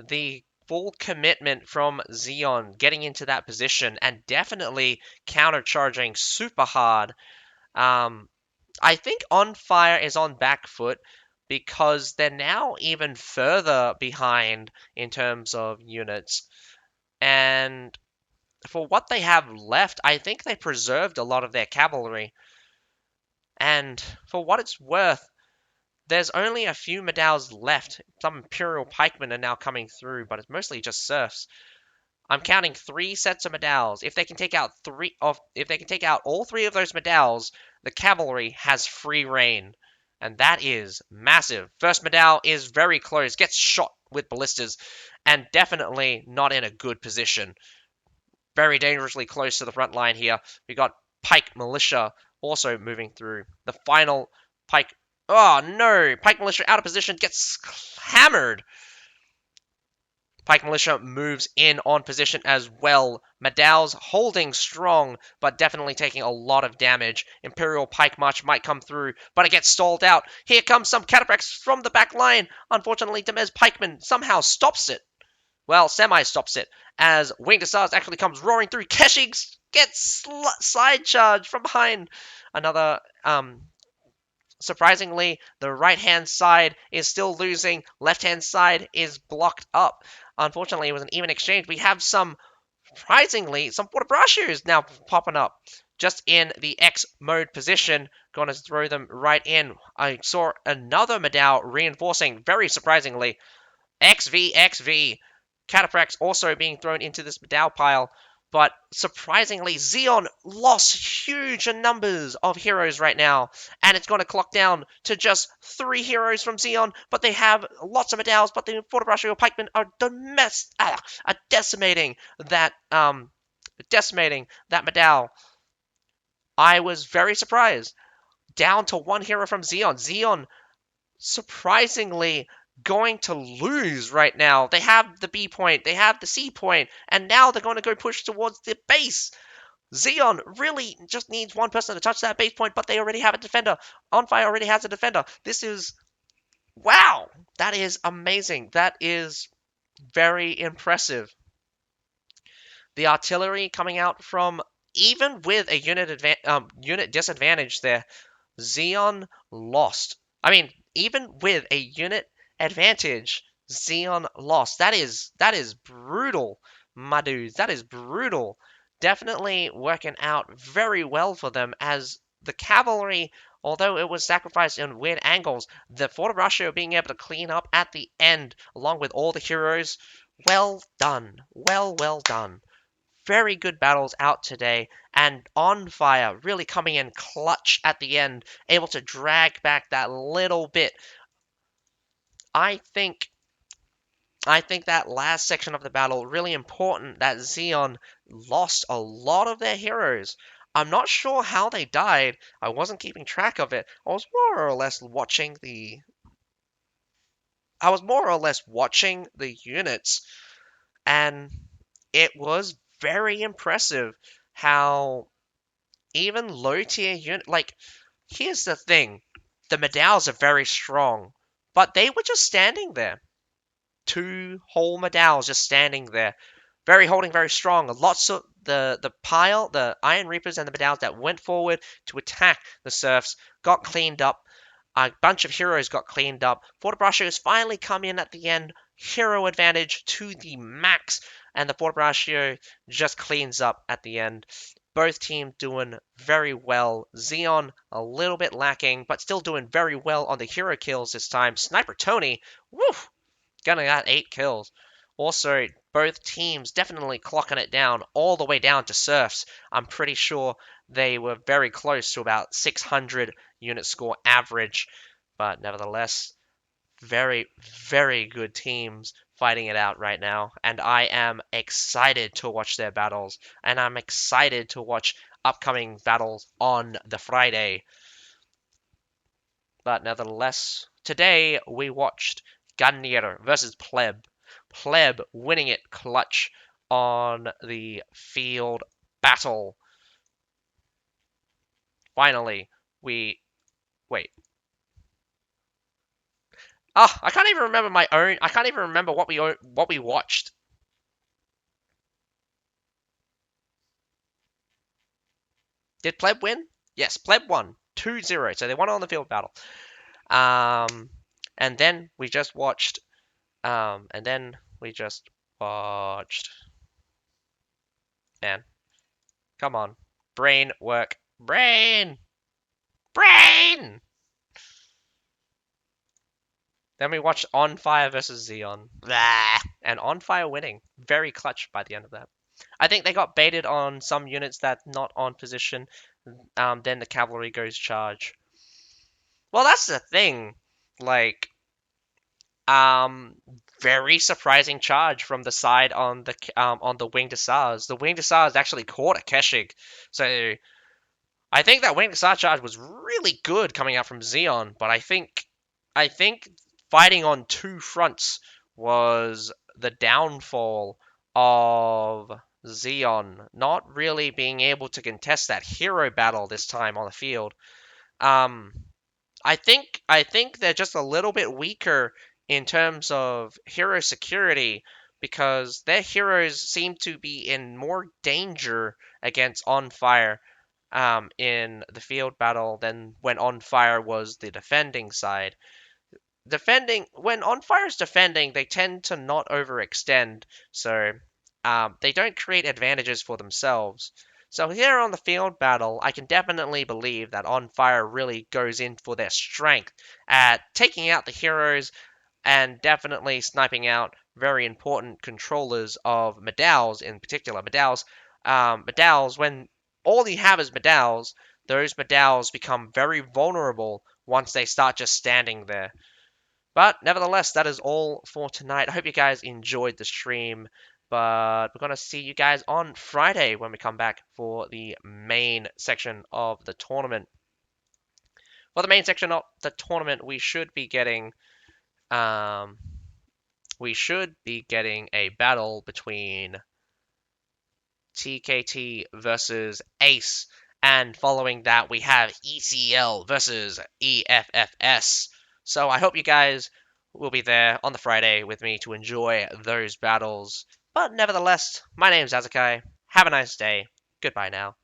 The full commitment from ZEON getting into that position and definitely countercharging super hard. I think ONFIRE is on back foot because they're now even further behind in terms of units. And for what they have left, I think they preserved a lot of their cavalry. And for what it's worth, there's only a few medals left. Some Imperial pikemen are now coming through, but it's mostly just serfs. I'm counting 3 sets of medals. If they can take out all 3 of those medals, the cavalry has free reign. And that is massive. First medal is very close, gets shot with ballistas, and definitely not in a good position. Very dangerously close to the front line here. We got Pike Militia also moving through. The final Pike. Oh no! Pike Militia out of position, gets hammered. Pike Militia moves in on position as well. Madow's holding strong, but definitely taking a lot of damage. Imperial Pike March might come through, but it gets stalled out. Here comes some cataphracts from the back line. Unfortunately, Demez Pikeman somehow stops it. Well, semi-stops it, as Winged Hussars actually comes roaring through. Keshi gets side charged from behind. Another, surprisingly, the right-hand side is still losing. Left-hand side is blocked up. Unfortunately, it was an even exchange. We have surprisingly, some Fortebraccios now popping up. Just in the X mode position, gonna throw them right in. I saw another Madao reinforcing, very surprisingly. XV, XV. Cataphracts also being thrown into this Madao pile. But surprisingly, ZEON lost huge numbers of heroes right now. And it's going to clock down to just 3 heroes from ZEON. But they have lots of Madaos. But the Fortebraccio pikemen are decimating that Madao. I was very surprised. Down to 1 hero from ZEON. ZEON surprisingly going to lose right now. They have the B point, they have the C point, and now they're going to go push towards the base. ZEON really just needs one person to touch that base point, but they already have a defender. ONFIRE already has a defender. This is... wow! That is amazing. That is very impressive. The artillery coming out from... even with a unit disadvantage there, ZEON lost. I mean, even with a unit advantage, ZEON lost. That is brutal, my dudes. That is brutal. Definitely working out very well for them, as the cavalry, although it was sacrificed in weird angles, the Fortebraccio being able to clean up at the end, along with all the heroes. Well done. Well done. Very good battles out today, and ONFIRE really coming in clutch at the end, able to drag back that little bit. I think that last section of the battle really important, that ZEON lost a lot of their heroes. I'm not sure how they died. I wasn't keeping track of it. I was more or less watching the units, and it was very impressive how even low tier unit, like, here's the thing, the Madaos are very strong, but they were just standing there. 2 whole Madaos just standing there, holding very strong. Lots of the Iron Reapers and the Madaos that went forward to attack the serfs got cleaned up. A bunch of heroes got cleaned up. Fortebraccios finally come in at the end. Hero advantage to the max. And the Fortebraccio just cleans up at the end. Both teams doing very well. ZEON a little bit lacking, but still doing very well on the hero kills this time. Sniper Tony, woo, gonna got 8 kills. Also, both teams definitely clocking it down all the way down to serfs. I'm pretty sure they were very close to about 600 unit score average, but nevertheless, very, very good teams fighting it out right now, and I am excited to watch their battles, and I'm excited to watch upcoming battles on the Friday. But nevertheless, today we watched Gungnir versus PLEB. PLEB winning it clutch on the field battle. Finally, we wait. Ah, I can't even remember my own. I can't even remember what we watched. Did PLEB win? Yes, PLEB won 2-0. So they won on the field battle. And then we just watched. And then we just watched. Man, come on, brain work, brain. Then we watched ONFIRE versus ZEON. Blah. And ONFIRE winning. Very clutch by the end of that. I think they got baited on some units that not on position. Then the cavalry goes charge. Well, that's the thing. Like, very surprising charge from the side on the winged hussars. The winged hussars actually caught a Keshig. So I think that winged hussar charge was really good coming out from ZEON, but I think fighting on two fronts was the downfall of ZEON not really being able to contest that hero battle this time on the field. I think they're just a little bit weaker in terms of hero security because their heroes seem to be in more danger against ONFIRE in the field battle than when ONFIRE was the defending side. When ONFIRE is defending, they tend to not overextend, so they don't create advantages for themselves. So here on the field battle, I can definitely believe that ONFIRE really goes in for their strength at taking out the heroes and definitely sniping out very important controllers of medals in particular. Medals, when all you have is medals, those medals become very vulnerable once they start just standing there. But nevertheless, that is all for tonight. I hope you guys enjoyed the stream. But we're going to see you guys on Friday when we come back for the main section of the tournament. For the main section of the tournament, we should be getting a battle between TKT versus Ace, and following that we have ECL versus EFFS. So I hope you guys will be there on the Friday with me to enjoy those battles. But nevertheless, my name's Azakai. Have a nice day. Goodbye now.